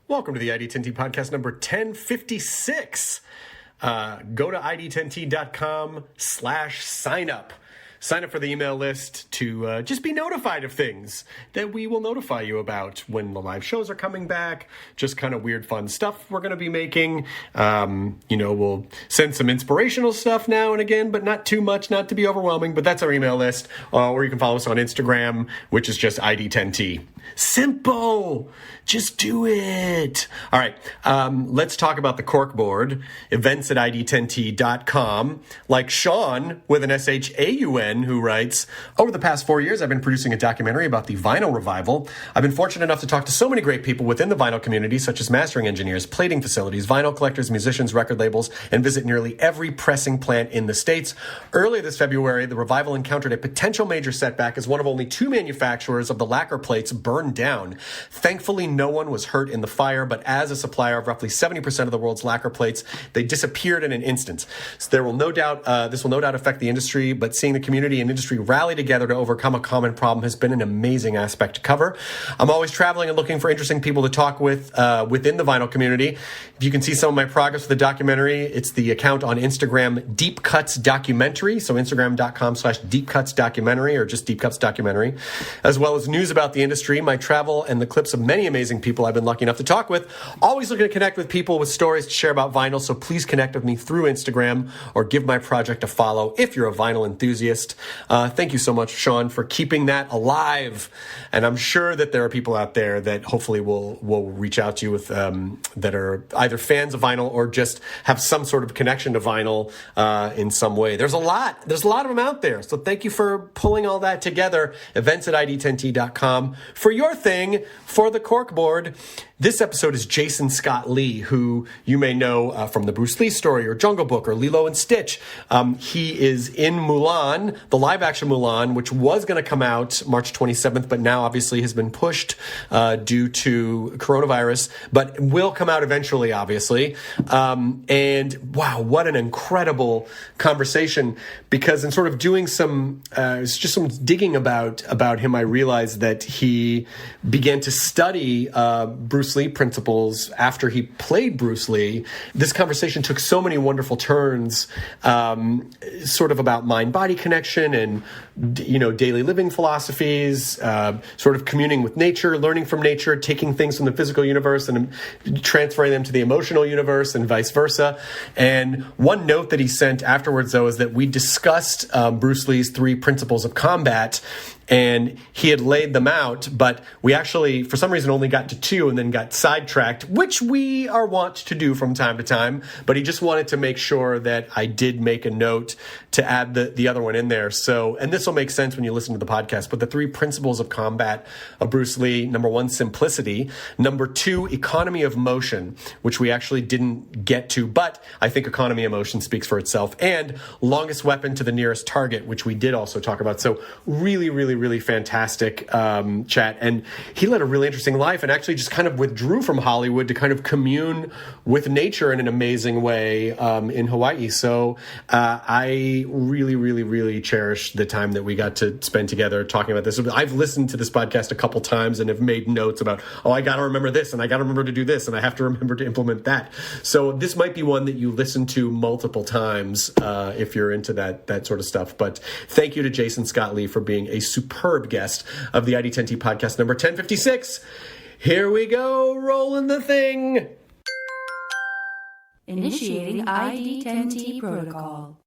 Welcome to the ID10T podcast number 1056. Go to ID10T.com/sign up. Sign up for the email list to just be notified of things that we will notify you about when the live shows are coming back. Just kind of weird, fun stuff we're going to be making. We'll send some inspirational stuff now and again, but not too much, not to be overwhelming. But that's our email list. Or you can follow us on Instagram, which is just ID10T. Simple. Just do it. All right. Let's talk about the corkboard. Events at ID10T.com. Like Sean with an SHAUN who writes, over the past 4 years, I've been producing a documentary about the vinyl revival. I've been fortunate enough to talk to so many great people within the vinyl community, such as mastering engineers, plating facilities, vinyl collectors, musicians, record labels, and visit nearly every pressing plant in the States. Earlier this February, the revival encountered a potential major setback as one of only 2 manufacturers of the lacquer plates burned down. Thankfully, no one was hurt in the fire, but as a supplier of roughly 70% of the world's lacquer plates, they disappeared in an instant. So this will no doubt affect the industry, but seeing the community and industry rally together to overcome a common problem has been an amazing aspect to cover. I'm always traveling and looking for interesting people to talk with within the vinyl community. If you can see some of my progress with the documentary, it's the account on Instagram, Deep Cuts Documentary. So Instagram.com/Deep Cuts Documentary or just Deep Cuts Documentary, as well as news about the industry, my travel, and the clips of many amazing people I've been lucky enough to talk with. Always looking to connect with people with stories to share about vinyl, so please connect with me through Instagram or give my project a follow if you're a vinyl enthusiast. Thank you so much, Sean, for keeping that alive. And I'm sure that there are people out there that hopefully will reach out to you with that are either fans of vinyl or just have some sort of connection to vinyl in some way. There's a lot of them out there. So thank you for pulling all that together. Events at ID10T.com for your thing for the corkboard. This episode is Jason Scott Lee, who you may know from the Bruce Lee story or Jungle Book or Lilo and Stitch. He is in Mulan, the live-action Mulan, which was going to come out March 27th, but now obviously has been pushed due to coronavirus, but will come out eventually, obviously. And wow, what an incredible conversation, because in sort of doing some digging about him, I realized that he began to study Bruce Lee principles after he played Bruce Lee. This conversation took so many wonderful turns, sort of about mind-body connection and, daily living philosophies, sort of communing with nature, learning from nature, taking things from the physical universe and transferring them to the emotional universe and vice versa. And one note that he sent afterwards, though, is that we discussed Bruce Lee's 3 principles of combat, and he had laid them out, but we actually, for some reason, only got to 2 and then got sidetracked, which we are wont to do from time to time. But he just wanted to make sure that I did make a note to add the other one in there. So, and this will make sense when you listen to the podcast, but the 3 principles of combat of Bruce Lee: number 1, simplicity; number 2, economy of motion, which we actually didn't get to, but I think economy of motion speaks for itself; and longest weapon to the nearest target, which we did also talk about. So really fantastic chat. And he led a really interesting life and actually just kind of withdrew from Hollywood to kind of commune with nature in an amazing way in Hawaii. So I really cherish the time that we got to spend together talking about this. I've listened to this podcast a couple times and have made notes about, I got to remember this and I got to remember to do this and I have to remember to implement that. So this might be one that you listen to multiple times if you're into that sort of stuff. But thank you to Jason Scott Lee for being a superb guest of the ID10T podcast number 1056. Here we go, rolling the thing. Initiating ID10T protocol.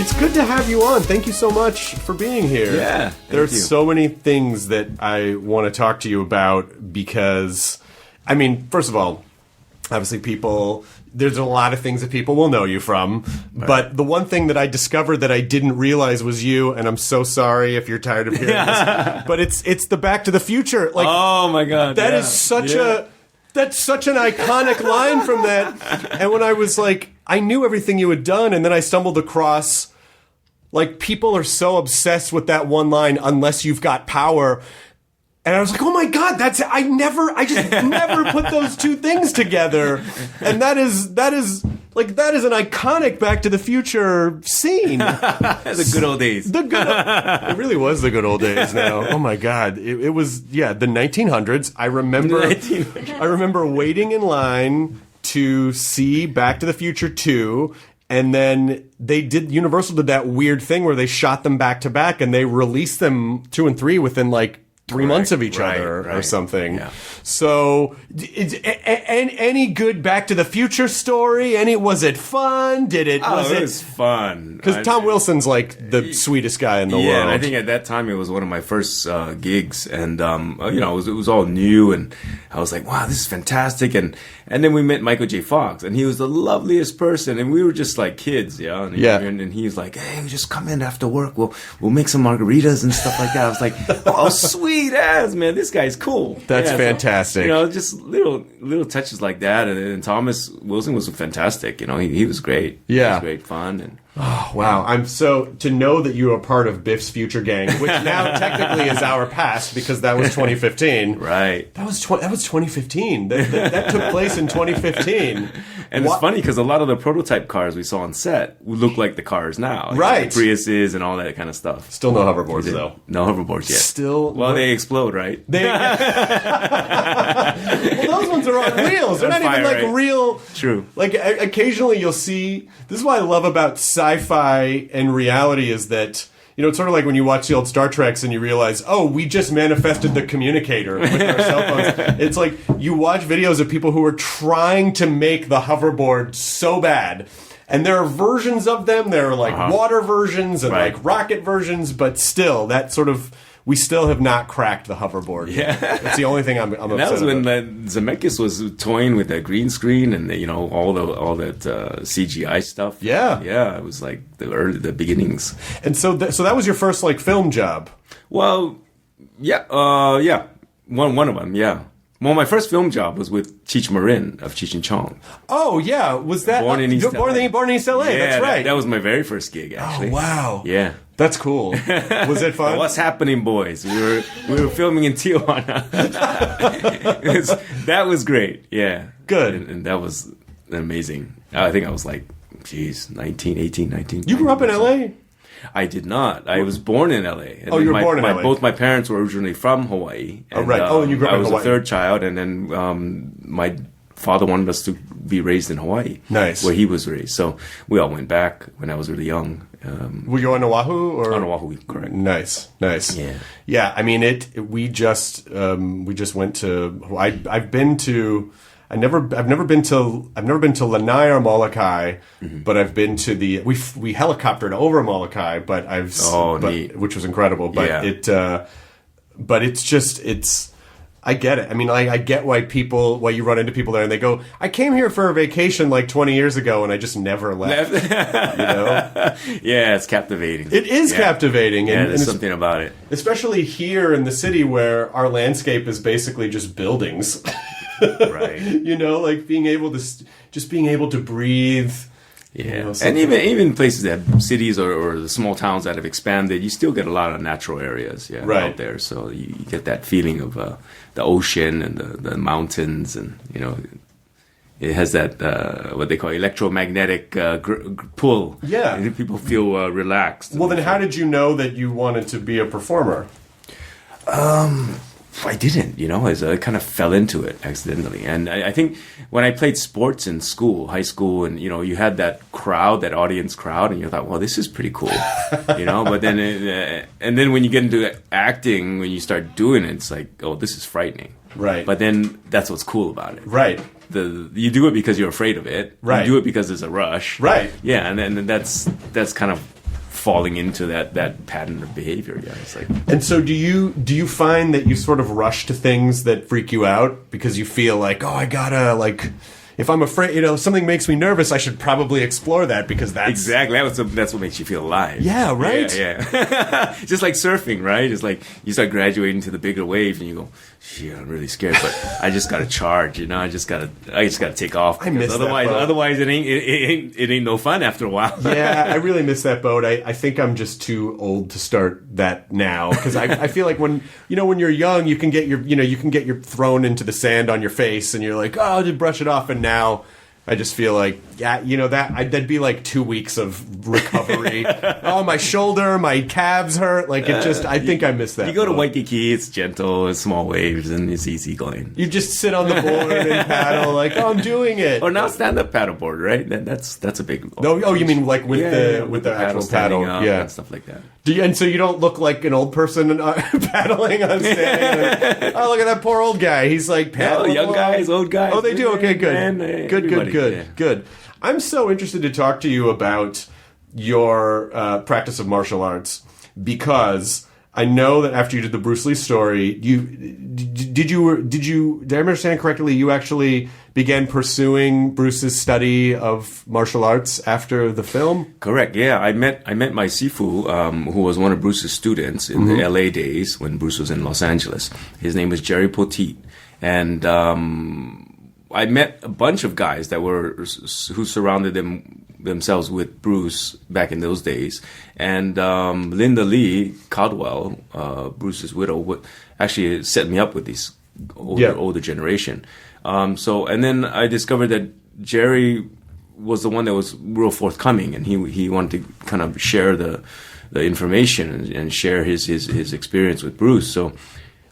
It's good to have you on. Thank you so much for being here. Yeah, there's so many things that I want to talk to you about because, first of all, obviously there's a lot of things that people will know you from, but the one thing that I discovered that I didn't realize was you, and I'm so sorry if you're tired of hearing this, but it's the Back to the Future. Oh my God. That is such a That's such an iconic line from that. And when I was like, I knew everything you had done, and then I stumbled across, like, people are so obsessed with that one line, unless you've got power. And I was like, oh my God, I just never put those two things together. And that is an iconic Back to the Future scene. The good old days. It really was the good old days now. Oh my God. It was, the 1900s. I remember waiting in line to see Back to the Future 2. And then Universal did that weird thing where they shot them back to back, and they released them 2 and 3 within like 3 months of each other or something. Yeah. So, any good Back to the Future story? Was it fun? It was fun. Because Tom Wilson's like the sweetest guy in the world. Yeah, and I think at that time it was one of my first gigs, and it was all new, and I was like, wow, this is fantastic. And then we met Michael J. Fox, and he was the loveliest person, and we were just like kids, And he was like, hey, just come in after work. We'll make some margaritas and stuff like that. I was like, oh, sweet ass, man, this guy's cool. That's fantastic. So, just little touches like that, and Thomas Wilson was fantastic. He was great. Yeah, he was great fun. And oh wow, I'm so to know that you are part of Biff's Future Gang, which now technically is our past because that was 2015. Right. That was 2015. That took place in 2015. And it's funny because a lot of the prototype cars we saw on set would look like the cars now, right? The Priuses and all that kind of stuff. Still no hoverboards though. No hoverboards yet. Still, they explode, right? Well, those ones are on wheels. They're not even like real. True. Like occasionally you'll see. This is what I love about sci-fi and reality is that. It's sort of like when you watch the old Star Treks and you realize, oh, we just manifested the communicator with our cell phones. It's like you watch videos of people who are trying to make the hoverboard so bad. And there are versions of them. There are like water versions and like rocket versions, but still, that sort of... We still have not cracked the hoverboard. Yeah. That's the only thing I'm upset about. That was when Zemeckis was toying with that green screen and all that CGI stuff. Yeah. Yeah, it was like the beginnings. And so that was your first like film job. Well, yeah, one of them, yeah. Well, my first film job was with Cheech Marin of Cheech and Chong. Oh yeah, was that Born in East LA? Born in East LA. Yeah, that's right. That was my very first gig, actually. Oh wow. Yeah. That's cool. Was it fun? What's happening, boys? We were filming in Tijuana. That was great. Yeah. Good. And that was amazing. I think I was like, 19. You grew up in LA? I did not. I was born in LA. And you were born in LA. Both my parents were originally from Hawaii. And, right. And you grew up in Hawaii. I was the third child, and then my father wanted us to be raised in Hawaii. Nice. Where he was raised. So we all went back when I was really young. Were you on Oahu or on Oahu? Correct. Nice. Yeah. I mean, we just went to. I've been to. I've never been to Lanai or Molokai, but I've been to we helicoptered over Molokai, neat. Which was incredible. But it's. I get it. I mean, I get why you run into people there and they go, I came here for a vacation like 20 years ago and I just never left. Yeah, it's captivating. It is captivating. And there's something about it. Especially here in the city where our landscape is basically just buildings. Right. Like being able to breathe. Yeah, and even places that cities or the small towns that have expanded, you still get a lot of natural areas out there. So you get that feeling of the ocean and the mountains, and it has that what they call electromagnetic pull. Yeah, and people feel relaxed. Well, then how did you know that you wanted to be a performer? I didn't, I kind of fell into it accidentally. And I think when I played sports in school, high school, and, you had that audience crowd, and you thought, well, this is pretty cool, but then, and then when you get into acting, when you start doing it, it's like, oh, this is frightening. Right. But then that's what's cool about it. Right. You do it because you're afraid of it. Right. You do it because there's a rush. Right. Yeah. And then that's kind of falling into that pattern of behavior. Yeah, it's like. And so do you find that you sort of rush to things that freak you out because you feel like, oh, I gotta, like, if I'm afraid, something makes me nervous, I should probably explore that because that's exactly that's what makes you feel alive. Yeah, right. Yeah. Just like surfing, right? It's like you start graduating to the bigger wave and you go, shit, I'm really scared, but I just gotta charge, I just gotta take off. I miss that boat. Otherwise it ain't no fun after a while. Yeah, I really miss that boat. I think I'm just too old to start that now, because I feel like when you're young, you can get your thrown into the sand on your face, and you're like, oh, I'll just brush it off, and now I just feel like, that'd be like 2 weeks of recovery. Oh, my shoulder, my calves hurt. Like, I think I miss that. You go to Waikiki, it's gentle, it's small waves, and it's easy going. You just sit on the board and paddle, like, oh, I'm doing it. Or now stand-up paddleboard, right? That's a big... Oh, you mean like with the actual paddle? Yeah. And stuff like that. And so you don't look like an old person paddling on standing. Oh, look at that poor old guy. He's like paddling. Young guys, old guys. Oh, they do? Okay, good. Man, Good. I'm so interested to talk to you about your practice of martial arts, because I know that after you did the Bruce Lee story, did I understand correctly, you actually began pursuing Bruce's study of martial arts after the film? Correct. Yeah, I met my sifu, who was one of Bruce's students in the LA days when Bruce was in Los Angeles. His name was Jerry Poteet, and I met a bunch of guys who surrounded themselves with Bruce back in those days, and Linda Lee Caldwell, Bruce's widow, would actually set me up with these older generation. And then I discovered that Jerry was the one that was real forthcoming, and he wanted to kind of share the information and share his experience with Bruce. So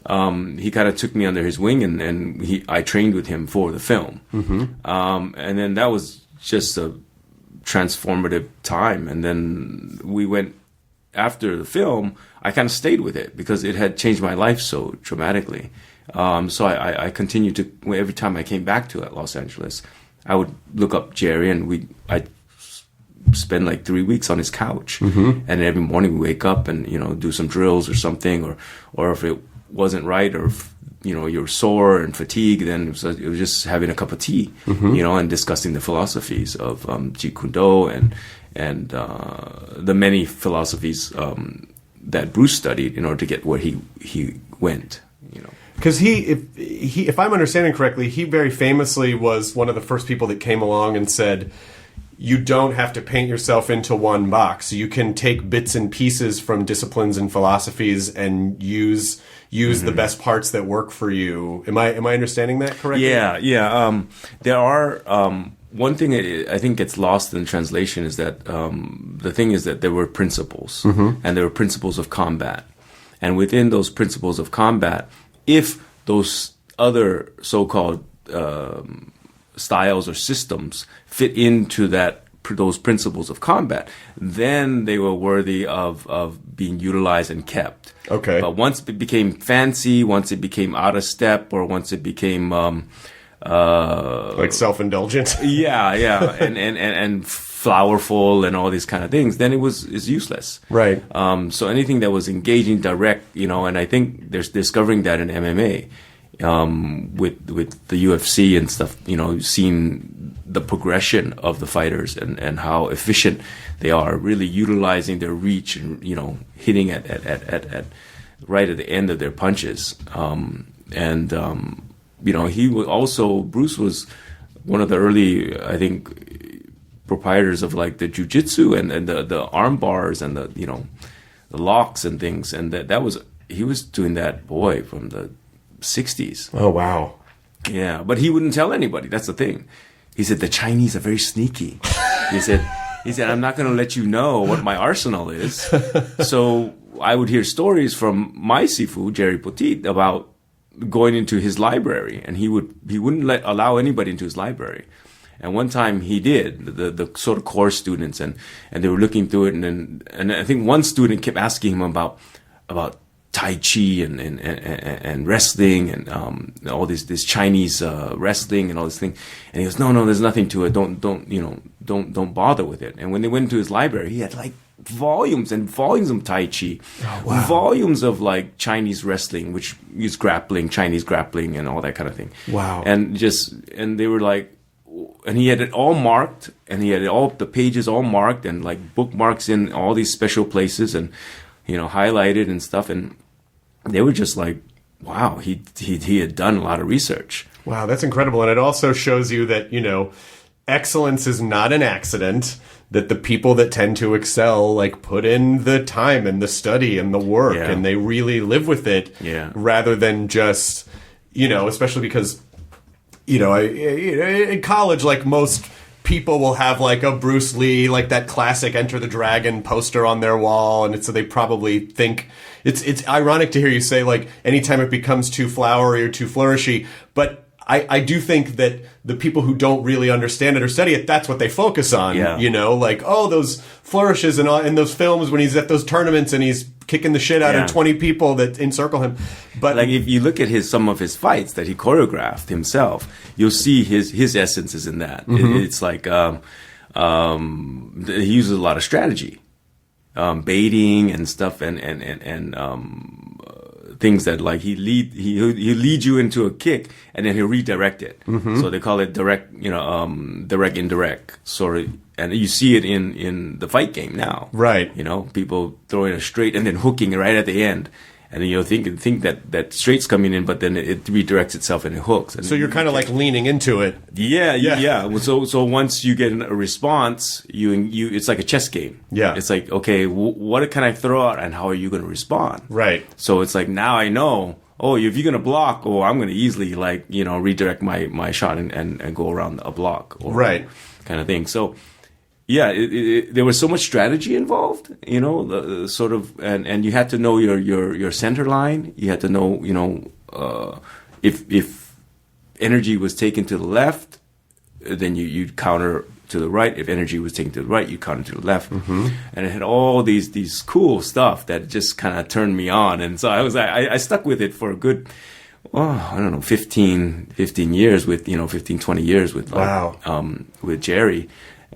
he kind of took me under his wing, and I trained with him for the film. And then that was just a transformative time. And then we went after the film. I kind of stayed with it because it had changed my life so dramatically. So I continued to, every time I came back to Los Angeles, I would look up Jerry, and I'd spend like 3 weeks on his couch. And every morning we wake up and, do some drills or something, or if it wasn't right, or if, you're sore and fatigued, then it was just having a cup of tea, and discussing the philosophies of Jeet Kune Do and the many philosophies that Bruce studied in order to get where he went. Because if I'm understanding correctly, he very famously was one of the first people that came along and said, you don't have to paint yourself into one box. You can take bits and pieces from disciplines and philosophies and use the best parts that work for you. Am I understanding that correctly? Yeah. There are one thing I think gets lost in translation is that the thing is that there were principles, and there were principles of combat, and within those principles of combat, if those other so-called styles or systems fit into those principles of combat, then they were worthy of being utilized and kept. Okay. But once it became fancy, once it became out of step, or once it became like self-indulgent. yeah, and flowerful and all these kind of things, then is useless. Right. So anything that was engaging direct, and I think there's discovering that in MMA. With the UFC and stuff, seeing the progression of the fighters and how efficient they are, really utilizing their reach and hitting at right at the end of their punches. He was also, Bruce was one of the early, I think, proprietors of like the jiu-jitsu and the arm bars and the locks and things, and he was doing that from the 60s. Oh, wow. Yeah, but he wouldn't tell anybody. That's the thing. He said, the Chinese are very sneaky. He said, I'm not going to let you know what my arsenal is. So I would hear stories from my sifu, Jerry Poteet, about going into his library, and he wouldn't allow anybody into his library. And one time he did, the sort of core students, and they were looking through it, and I think one student kept asking him about Tai Chi and wrestling and all this Chinese wrestling and all this thing, and he goes, no, there's nothing to it. Don't bother with it. And when they went into his library, he had like volumes and volumes of Tai Chi, volumes of like Chinese wrestling, which is Chinese grappling, and all that kind of thing. Wow. And they were like, and he had it all marked, and he had all the pages all marked, and like bookmarks in all these special places, and highlighted and stuff, and they were just like wow, he had done a lot of research. Wow, that's incredible. And it also shows you that, excellence is not an accident, that the people that tend to excel, like, put in the time and the study and the work, Yeah. and they really live with it, Yeah. rather than just, especially because, in college, like, most people will have, like, a Bruce Lee, like, that classic Enter the Dragon poster on their wall, and so they probably think it's ironic to hear you say, like, anytime it becomes too flowery or too flourishy, but I do think that the people who don't really understand it or study it, that's what they focus on. Yeah. Like, oh, those flourishes and all in those films when he's at those tournaments and he's kicking the shit out Yeah. of 20 people that encircle him. But Like if you look at some of his fights that he choreographed himself, you'll see his essence is in that. It's like he uses a lot of strategy, baiting and stuff, and things that, like, he lead you into a kick and then he'll redirect it. So they call it direct indirect sort of, and you see it in the fight game now. Right. People throwing a straight and then hooking right at the end. And then think that straight's coming in, but then it redirects itself and it hooks. And so you're kind of like leaning into it. Yeah. Well, so once you get a response, you it's like a chess game. Yeah. It's like, okay, what can I throw out, and how are you going to respond? Right. So it's like, now I know. Oh, if you're going to block, I'm going to easily, like, redirect my shot and go around a block, or Right. kind of thing. So. Yeah, there was so much strategy involved, sort of, and you had to know your center line. You had to know, if energy was taken to the left, then you'd counter to the right. If energy was taken to the right, you counter to the left. And it had all these cool stuff that just kind of turned me on. And so I stuck with it for a good, I don't know, 15 years with, 15, 20 years with, like, Wow. With Jerry.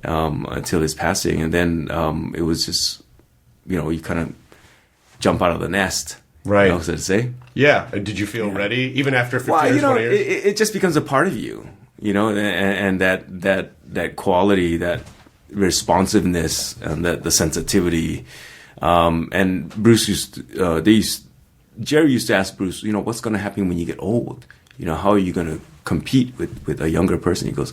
Until his passing, and then it was just, you kind of jump out of the nest, Right. So to say. Yeah. Did you feel ready even after 15 Well, or 20 years? it just becomes a part of you, and that quality, that responsiveness, and the sensitivity. And Bruce Jerry used to ask Bruce, what's going to happen when you get old? How are you going to compete with a younger person? He goes.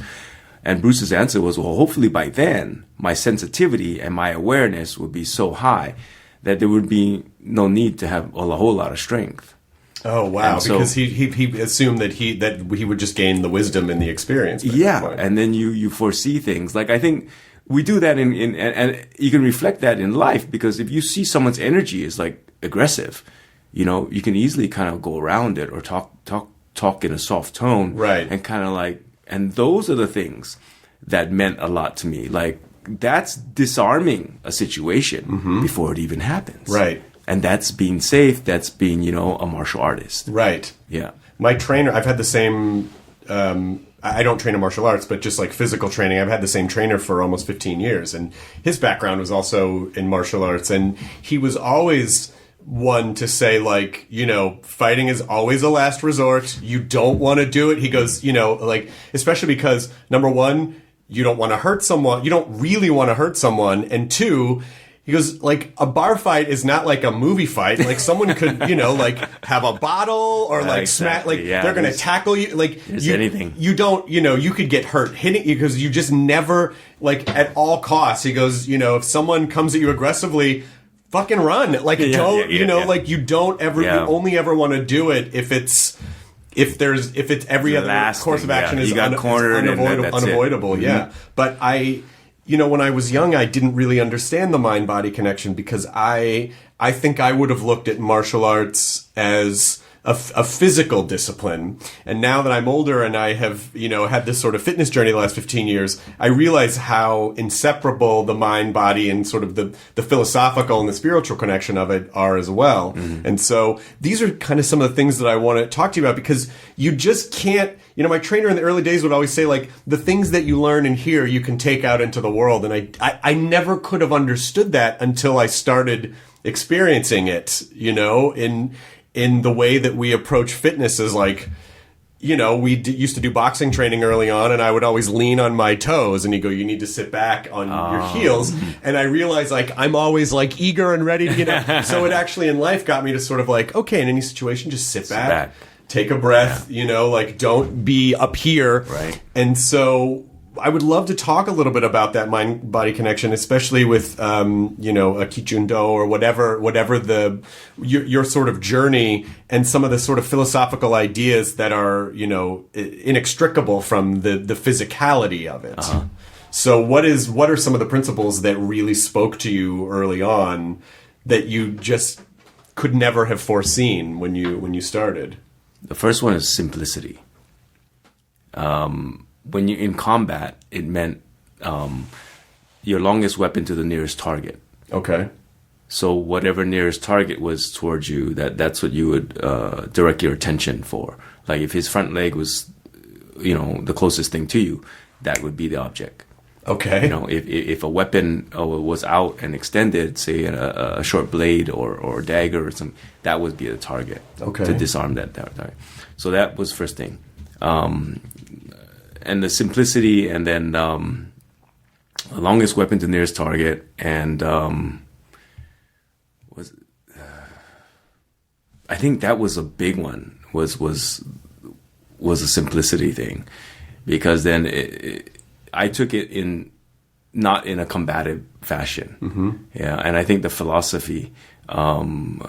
And Bruce's answer was, well, hopefully by then, my sensitivity and my awareness would be so high that there would be no need to have a whole lot of strength. Oh, wow. And so- because he assumed that he would just gain the wisdom and the experience. by that Yeah, point. and then you foresee things. Like, I think we do that and you can reflect that in life, because if you see someone's energy is, like, aggressive, you can easily kind of go around it or talk in a soft tone. Right. And kind of like, and those are the things that meant a lot to me. Like, that's disarming a situation before it even happens. Right. And that's being safe. That's being, a martial artist. Right. Yeah. My trainer, I've had the same, I don't train in martial arts, but just like physical training, I've had the same trainer for almost 15 years. And his background was also in martial arts. And he was always one to say, like, fighting is always a last resort. You don't want to do it. He goes, like, especially because, number one, you don't want to hurt someone. You don't really want to hurt someone. And two, he goes, like, a bar fight is not like a movie fight. Like, someone could, like, have a bottle or, like, smack, Exactly, like, yeah, they're going to there's- tackle you. Like, anything. You don't, you could get hurt hitting you because you just never, like, at all costs. He goes, if someone comes at you aggressively, fucking run. Like, don't, like, you don't ever, Yeah. you only ever want to do it if it's every The other last course thing, of action yeah. is You got cornered and unavoidable. that's it. unavoidable yeah. But when I was young, I didn't really understand the mind-body connection because I think I would have looked at martial arts as a physical discipline. And now that I'm older and I have, had this sort of fitness journey the last 15 years, I realize how inseparable the mind, body, and sort of the philosophical and the spiritual connection of it are as well. And so these are kind of some of the things that I want to talk to you about, because you just can't, my trainer in the early days would always say, like, the things that you learn in here, you can take out into the world. And I never could have understood that until I started experiencing it, in the way that we approach fitness is like, used to do boxing training early on, and I would always lean on my toes, and you go, you need to sit back on your heels. And I realized, like, I'm always, like, eager and ready to, so it actually in life got me to sort of like, okay, in any situation, just sit back. Take a breath, like, don't be up here. Right. And so I would love to talk a little bit about that mind-body connection, especially with, a Kichundo or whatever your sort of journey and some of the sort of philosophical ideas that are, inextricable from the physicality of it. Uh-huh. So what are some of the principles that really spoke to you early on that you just could never have foreseen when you started? The first one is simplicity. When you're in combat, it meant your longest weapon to the nearest target. Okay. So whatever nearest target was towards you, that's what you would direct your attention for. Like if his front leg was, the closest thing to you, that would be the object. Okay. If a weapon was out and extended, say a short blade or a dagger or something, that would be the target. Okay. To disarm that target. So that was first thing. And the simplicity, and then the longest weapon to nearest target, and I think that was a big one. Was a simplicity thing, because then I took it not in a combative fashion. Mm-hmm. Yeah, and I think the philosophy kind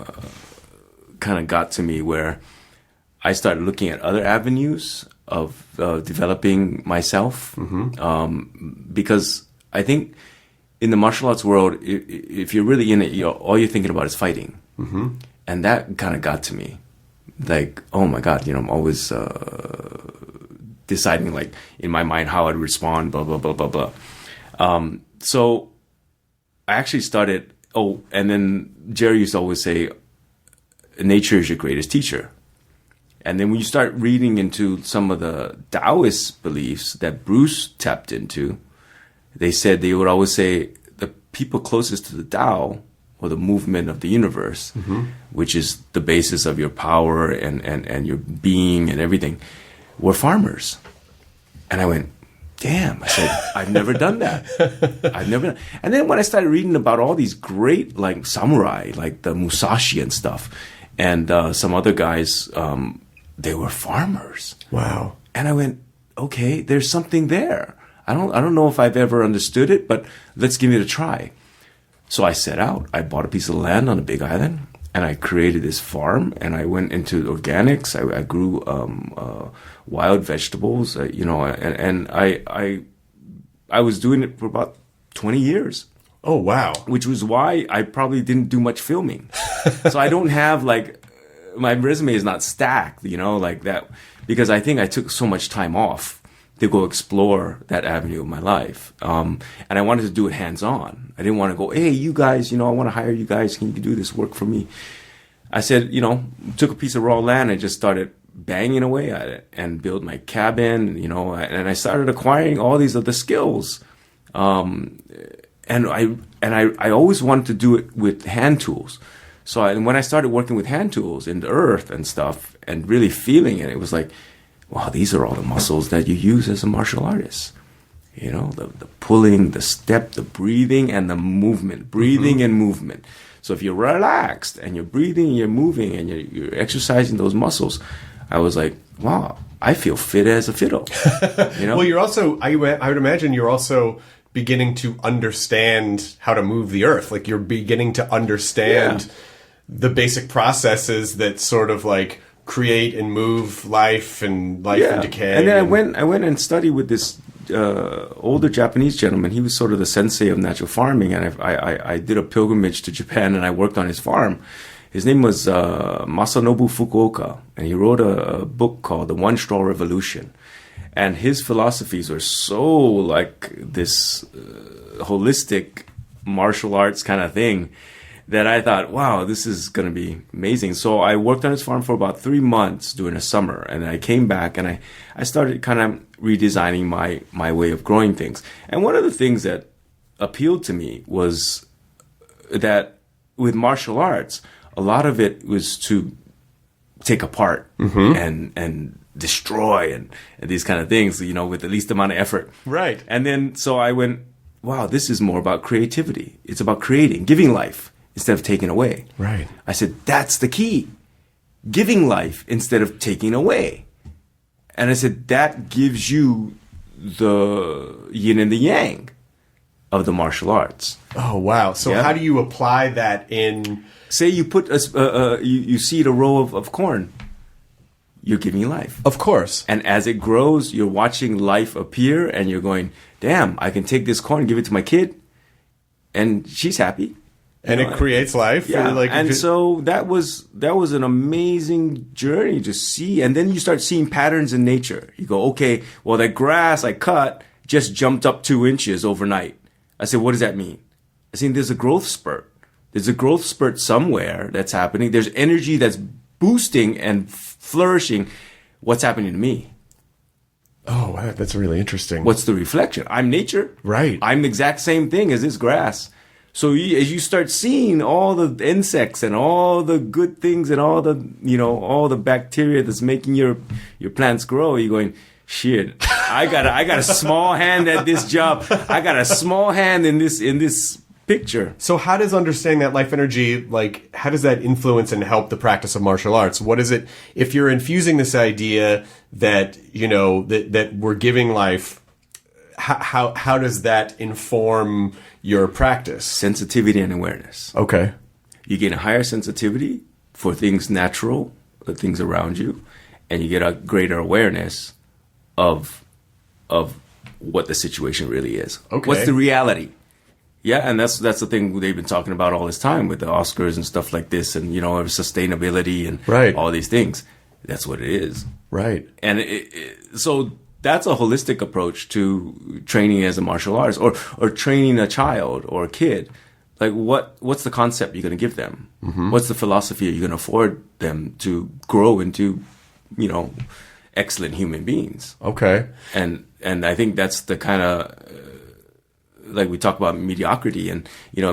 of got to me where I started looking at other avenues of developing myself, because I think in the martial arts world, if you're really in it, all you're thinking about is fighting, and that kind of got to me. Like, oh my God, I'm always deciding, like, in my mind how I'd respond, blah blah blah blah blah. So I actually started. Oh, and then Jerry used to always say, "Nature is your greatest teacher." And then when you start reading into some of the Taoist beliefs that Bruce tapped into, they would always say the people closest to the Tao, or the movement of the universe, which is the basis of your power and your being and everything, were farmers. And I went, damn, I said, I've never done that. And then when I started reading about all these great, like, samurai, like the Musashi and stuff, and some other guys, they were farmers. Wow. And I went, okay, there's something there. I don't know if I've ever understood it, but let's give it a try. So I set out. I bought a piece of land on a big island, and I created this farm, and I went into organics. I grew wild vegetables, and I was doing it for about 20 years. Oh, wow. Which was why I probably didn't do much filming. So I don't have, like, my resume is not stacked, like that, because I think I took so much time off to go explore that avenue of my life. And I wanted to do it hands-on. I didn't want to go, hey, you guys, I want to hire you guys. Can you do this work for me? I said, took a piece of raw land and just started banging away at it and build my cabin, and I started acquiring all these other skills. And I always wanted to do it with hand tools. So when I started working with hand tools in the earth and stuff and really feeling it, it was like, wow, these are all the muscles that you use as a martial artist. The pulling, the step, the breathing, and the movement. Breathing and movement. So if you're relaxed and you're breathing and you're moving and you're exercising those muscles, I was like, wow, I feel fit as a fiddle. Well, you're also, I would imagine you're also beginning to understand how to move the earth. Like, you're beginning to understand the basic processes that sort of, like, create and move life and decay. And then I went and studied with this older Japanese gentleman. He was sort of the sensei of natural farming, and I did a pilgrimage to Japan, and I worked on his farm. His name was Masanobu Fukuoka, and he wrote a book called The One Straw Revolution. And his philosophies were so like this holistic martial arts kind of thing that I thought, wow, this is going to be amazing. So I worked on his farm for about 3 months during the summer. And I came back and I started kind of redesigning my way of growing things. And one of the things that appealed to me was that with martial arts, a lot of it was to take apart and destroy and these kind of things, with the least amount of effort. Right. And then, so I went, wow, this is more about creativity. It's about creating, giving life instead of taking away. Right. I said, that's the key. Giving life instead of taking away. And I said, that gives you the yin and the yang of the martial arts. Oh, wow. So Yeah. how do you apply that in... Say you put you seed a row of corn. You're giving life. Of course. And as it grows, you're watching life appear and you're going, damn, I can take this corn and give it to my kid. And she's happy. And it creates life. Yeah. Like, and so that was an amazing journey to see. And then you start seeing patterns in nature. You go, okay, well, that grass I cut just jumped up 2 inches overnight. I said, what does that mean? I said, there's a growth spurt. There's a growth spurt somewhere that's happening. There's energy that's boosting and flourishing. What's happening to me? Oh, wow, that's really interesting. What's the reflection? I'm nature. Right. I'm the exact same thing as this grass. So as you start seeing all the insects and all the good things and all the, all the bacteria that's making your plants grow, you're going, shit, I got a small hand at this job. I got a small hand in this picture. So how does understanding that life energy, like, how does that influence and help the practice of martial arts? What is it, if you're infusing this idea that, that we're giving life, how does that inform your practice? Sensitivity and awareness. Okay. You get a higher sensitivity for things natural, the things around you, and you get a greater awareness of what the situation really is. Okay. What's the reality? Yeah, and that's the thing they've been talking about all this time with the Oscars and stuff like this, and sustainability and Right. all these things. That's what it is. Right. And so that's a holistic approach to training as a martial artist, or training a child or a kid. Like what's the concept you're going to give them? Mm-hmm. What's the philosophy you're going to afford them to grow into, excellent human beings? Okay. And I think that's the kind of like we talk about mediocrity, and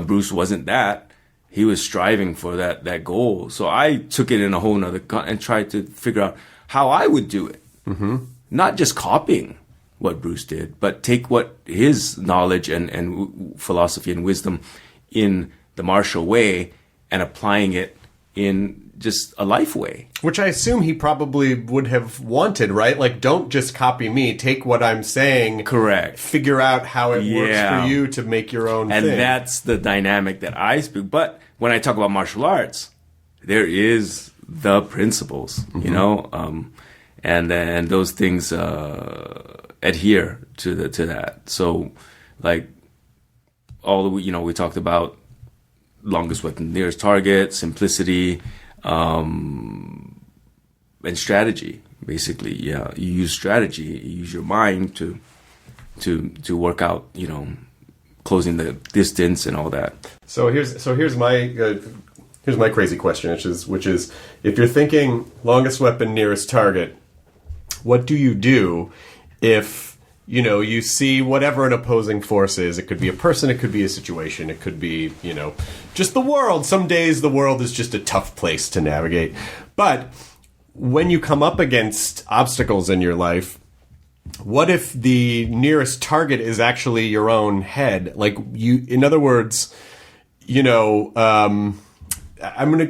Bruce wasn't that. He was striving for that goal. So I took it in a whole nother and tried to figure out how I would do it. Mm-hmm. Not just copying what Bruce did, but take what his knowledge and philosophy and wisdom in the martial way and applying it in just a life way. Which I assume he probably would have wanted, right? Like, don't just copy me. Take what I'm saying. Correct. Figure out how it works for you to make your own and thing. And that's the dynamic that I speak. But when I talk about martial arts, there is the principles, mm-hmm. And those things adhere to that. So, like, we talked about longest weapon, nearest target, simplicity, and strategy. Basically, yeah, you use strategy, you use your mind to work out, closing the distance and all that. So here's my crazy question, which is if you're thinking longest weapon, nearest target, what do you do if you see whatever an opposing force is? It could be a person, it could be a situation, it could be just the world. Some days the world is just a tough place to navigate, but when you come up against obstacles in your life, what if the nearest target is actually your own head? Like in other words, I'm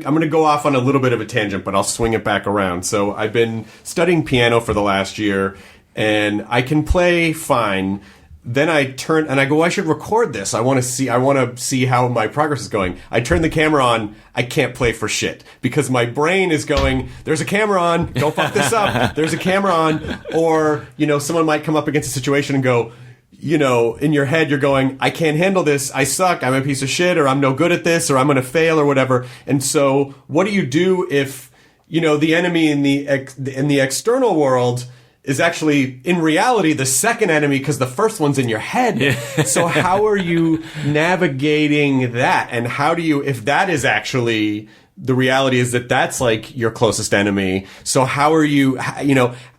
gonna go off on a little bit of a tangent, but I'll swing it back around. So I've been studying piano for the last year, and I can play fine. Then I turn and I go, I should record this. I want to see how my progress is going. I turn the camera on. I can't play for shit because my brain is going, there's a camera on. Don't fuck this up. There's a camera on. Or, someone might come up against a situation and go, in your head, you're going, I can't handle this. I suck. I'm a piece of shit, or I'm no good at this, or I'm going to fail, or whatever. And so what do you do if, the enemy in the external world is actually, in reality, the second enemy because the first one's in your head. Yeah. So how are you navigating that? And how do you, if that is actually, the reality is that that's like your closest enemy. So how are you,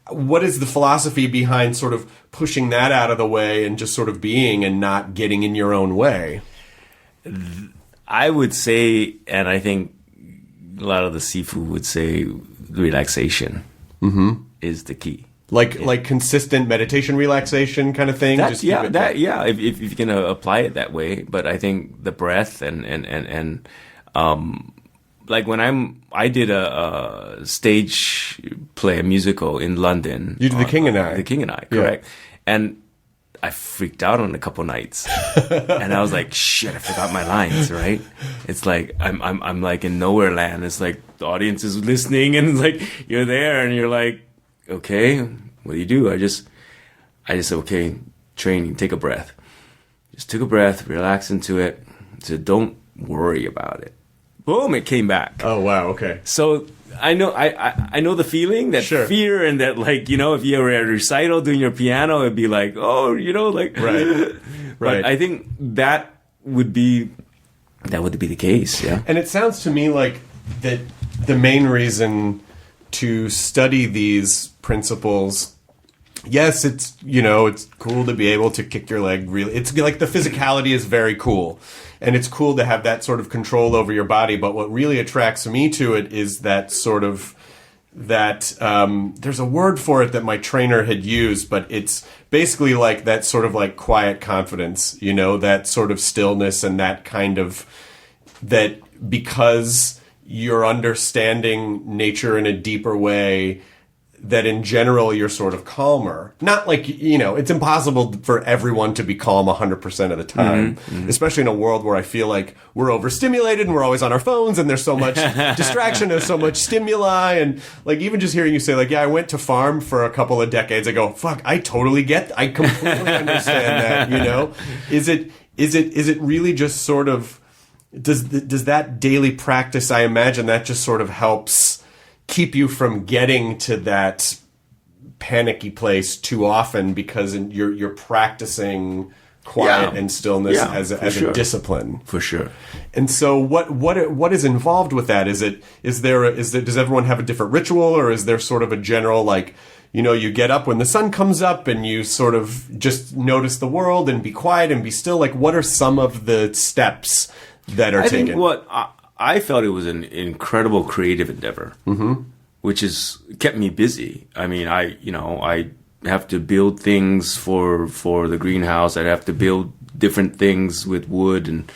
what is the philosophy behind sort of pushing that out of the way and just sort of being and not getting in your own way? I would say, and I think a lot of the Sifu would say, relaxation. is the key. Like consistent meditation, relaxation kind of thing. If you can apply it that way. But I think the breath and like when I did a stage play, a musical in London. You did The King and I. The King and I, correct. Yeah. And I freaked out on a couple nights, and I was like, "Shit, I forgot my lines." Right? It's like I'm like in nowhere land. It's like the audience is listening, and it's like you're there, and you're like, "Okay, what do you do?" I just said, "Okay, training. Take a breath." Just took a breath, relax into it. So don't worry about it. Boom! It came back. Oh wow! Okay. So I know the feeling, that fear, and that, like, you know, if you were at a recital doing your piano, it'd be like, oh, you know, like, right. But I think that would be the case, yeah. And it sounds to me like that the main reason to study these principles. Yes, it's, you know, it's cool to be able to kick your leg. Really, it's like the physicality is very cool. And it's cool to have that sort of control over your body. But what really attracts me to it is that sort of there's a word for it that my trainer had used, but it's basically like that sort of like quiet confidence, you know, that sort of stillness and that kind of that because you're understanding nature in a deeper way, that in general you're sort of calmer. Not like, you know, it's impossible for everyone to be calm 100% of the time, especially in a world where I feel like we're overstimulated and we're always on our phones and there's so much distraction, there's so much stimuli. And like even just hearing you say like, yeah, I went to farm for a couple of decades, I go, fuck, I completely understand that, you know? Is it really just sort of, does that daily practice, I imagine that just sort of helps keep you from getting to that panicky place too often because you're practicing quiet and stillness as a discipline. For sure. And so what is involved with that? Does everyone have a different ritual, or is there sort of a general, like, you know, you get up when the sun comes up and you sort of just notice the world and be quiet and be still? Like, what are some of the steps that are taken? I think I felt it was an incredible creative endeavor, which has kept me busy. I mean, I have to build things for the greenhouse. I'd have to build different things with wood, and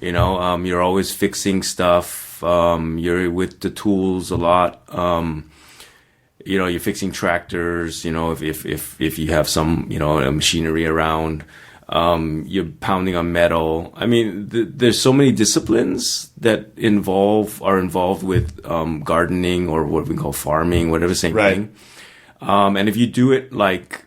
you know, you're always fixing stuff. You're with the tools a lot. You know, you're fixing tractors. You know, if you have some, you know, machinery around. You're pounding on metal. I mean, there's so many disciplines that are involved with gardening, or what we call farming, whatever, same thing. And if you do it like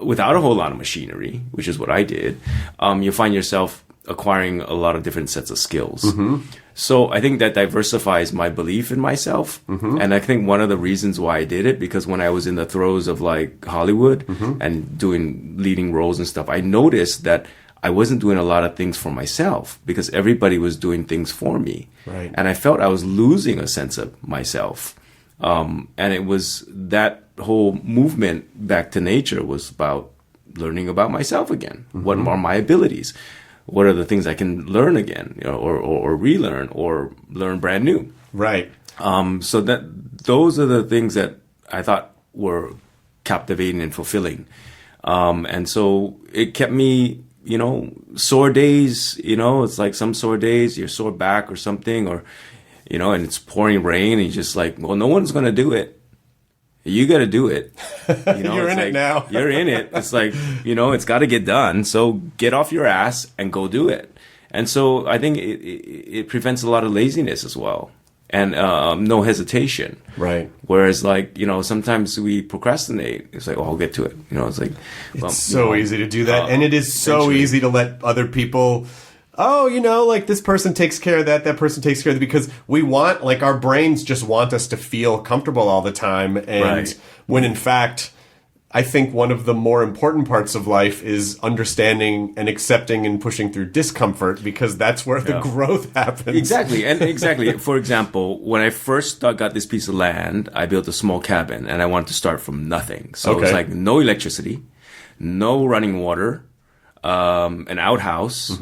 without a whole lot of machinery, which is what I did, you find yourself acquiring a lot of different sets of skills. So I think that diversifies my belief in myself. And I think one of the reasons why I did it, because when I was in the throes of like Hollywood and doing leading roles and stuff, I noticed that I wasn't doing a lot of things for myself because everybody was doing things for me. Right. And I felt I was losing a sense of myself. And it was that whole movement back to nature was about learning about myself again. What are my abilities? What are the things I can learn again, you know, or relearn, or learn brand new? Right. So those are the things that I thought were captivating and fulfilling. And so it kept me, you know, sore days, you know, it's like some sore days, you're sore back or something, or, you know, and it's pouring rain and you're just like, well, no one's going to do it. You got to do it. You know, you're in it now. You're in it. It's like, you know, it's got to get done. So get off your ass and go do it. And so I think it prevents a lot of laziness as well, and no hesitation. Right. Whereas, like, you know, sometimes we procrastinate. It's like, oh, I'll get to it. You know, it's like, well, it's so easy to do that, and it is so easy to let other people. Oh, you know, like this person takes care of that person takes care of that, because we want, like, our brains just want us to feel comfortable all the time. And when in fact, I think one of the more important parts of life is understanding and accepting and pushing through discomfort, because that's where the growth happens. Exactly. And exactly. For example, when I first got this piece of land, I built a small cabin and I wanted to start from nothing. So it was like no electricity, no running water, an outhouse,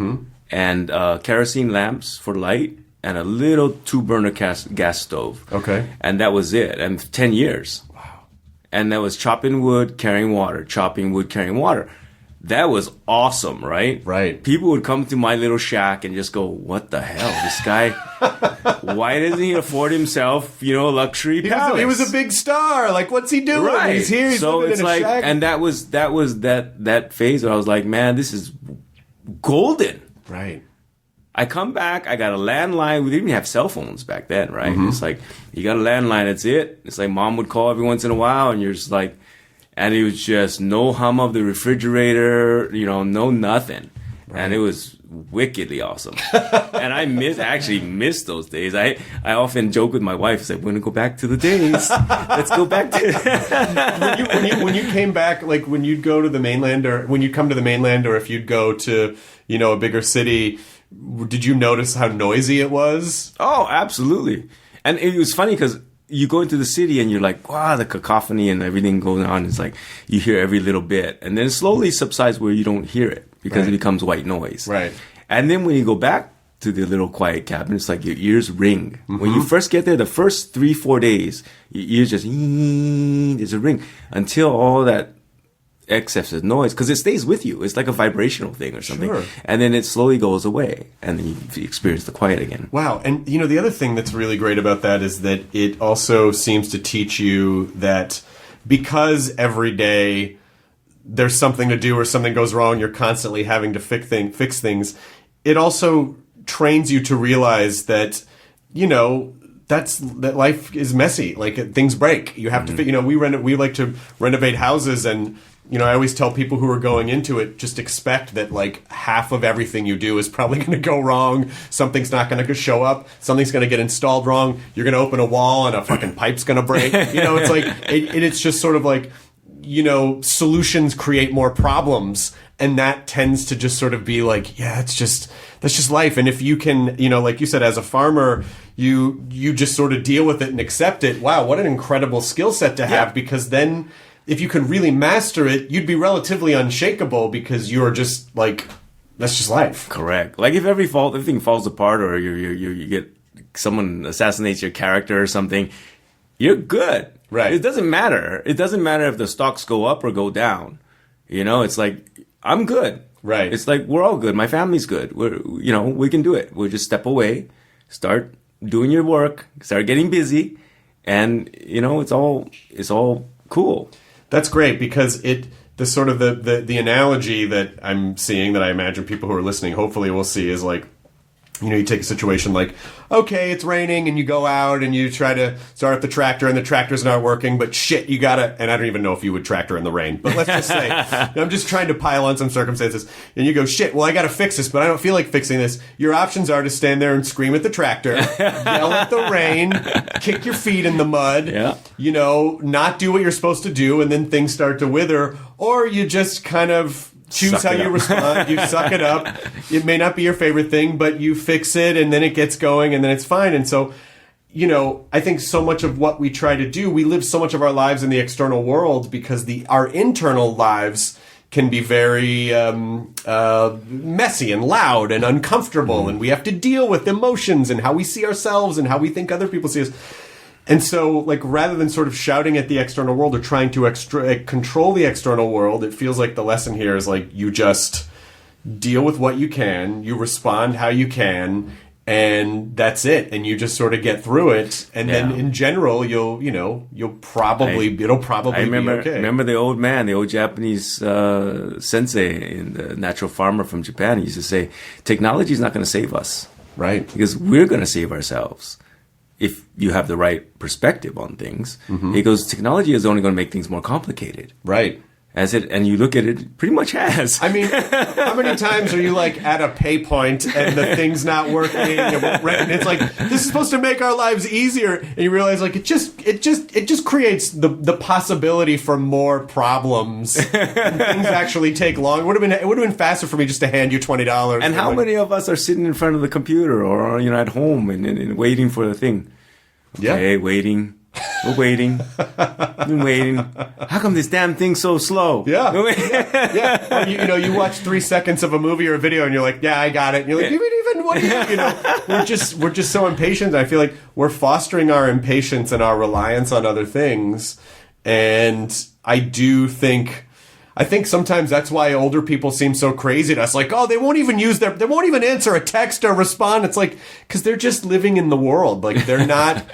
and kerosene lamps for light, and a little 2-burner gas stove. Okay. And that was it. And 10 years. Wow. And that was chopping wood, carrying water, chopping wood, carrying water. That was awesome, right? Right. People would come to my little shack and just go, what the hell? This guy, why doesn't he afford himself, a luxury palace? He was a big star. Like, what's he doing? Right. He's here. He's so living it's in a like, shack. and that was that phase where I was like, man, this is golden. Right. I come back, I got a landline. We didn't even have cell phones back then, right? It's like, you got a landline, that's it. It's like mom would call every once in a while, and you're just like, and it was just no hum of the refrigerator, no nothing. Right. And it was wickedly awesome. And I actually miss those days. I often joke with my wife, I said, we're going to go back to the days. Let's go back to... when you came back, like when you'd go to the mainland, or when you'd come to the mainland, or if you'd go to, a bigger city, did you notice how noisy it was? Oh, absolutely. And it was funny because you go into the city and you're like, wow, the cacophony and everything going on. It's like you hear every little bit. And then it slowly subsides where you don't hear it because it becomes white noise. Right. And then when you go back to the little quiet cabin, it's like your ears ring. When you first get there, the first 3-4 days, your ears just, there's a ring until all that excessive noise, because it stays with you. It's like a vibrational thing or something. Sure. And then it slowly goes away, and then you experience the quiet again. Wow. And, the other thing that's really great about that is that it also seems to teach you that because every day there's something to do or something goes wrong, you're constantly having to fix things, it also trains you to realize that, that life is messy. Like, things break. You have to, we like to renovate houses, and I always tell people who are going into it, just expect that like half of everything you do is probably going to go wrong. Something's not going to show up. Something's going to get installed wrong. You're going to open a wall and a fucking pipe's going to break. It's like, it's just sort of like, solutions create more problems. And that tends to just sort of be like, yeah, that's just life. And if you can, like you said, as a farmer, you just sort of deal with it and accept it. Wow, what an incredible skill set to have, because then if you could really master it, you'd be relatively unshakable because you're just like, that's just life. Correct. Like if everything falls apart, or you get someone assassinates your character or something, you're good. Right. It doesn't matter. It doesn't matter if the stocks go up or go down. It's like, I'm good. Right. It's like, we're all good. My family's good. We can do it. We'll just step away, start doing your work, start getting busy, and it's all cool. That's great, because the analogy that I'm seeing, that I imagine people who are listening hopefully will see, is like, you take a situation like, okay, it's raining, and you go out and you try to start up the tractor, and the tractor's not working, but shit, you gotta, and I don't even know if you would tractor in the rain, but let's just say, I'm just trying to pile on some circumstances, and you go, shit, well, I gotta fix this, but I don't feel like fixing this. Your options are to stand there and scream at the tractor, yell at the rain, kick your feet in the mud, not do what you're supposed to do, and then things start to wither, or you just kind of choose how you respond. You suck it up. It may not be your favorite thing, but you fix it, and then it gets going, and then it's fine. And so, I think so much of what we try to do, we live so much of our lives in the external world because our internal lives can be very messy and loud and uncomfortable, and we have to deal with emotions and how we see ourselves and how we think other people see us. And so, like, rather than sort of shouting at the external world or trying to control the external world, it feels like the lesson here is, like, you just deal with what you can, you respond how you can, and that's it. And you just sort of get through it. And then, in general, it'll probably be okay. Remember the old man, the old Japanese sensei, in the natural farmer from Japan, he used to say, technology is not going to save us. Right. Because we're going to save ourselves. If you have the right perspective on things, he goes, technology is only going to make things more complicated. Right. And you look at it, pretty much has. I mean, how many times are you like at a pay point and the thing's not working, and it's like, this is supposed to make our lives easier, and you realize like it just creates the possibility for more problems. And things actually take long. It would have been faster for me just to hand you $20. And how many of us are sitting in front of the computer or at home and waiting for the thing? Okay, waiting. We're waiting. We're waiting. How come this damn thing's so slow? Yeah. Or you watch 3 seconds of a movie or a video and you're like, yeah, I got it. And you're like, what do you know? We're just so impatient. I feel like we're fostering our impatience and our reliance on other things. And I think sometimes that's why older people seem so crazy to us. Like, oh, they won't even answer a text or respond. It's like, because they're just living in the world. Like, they're not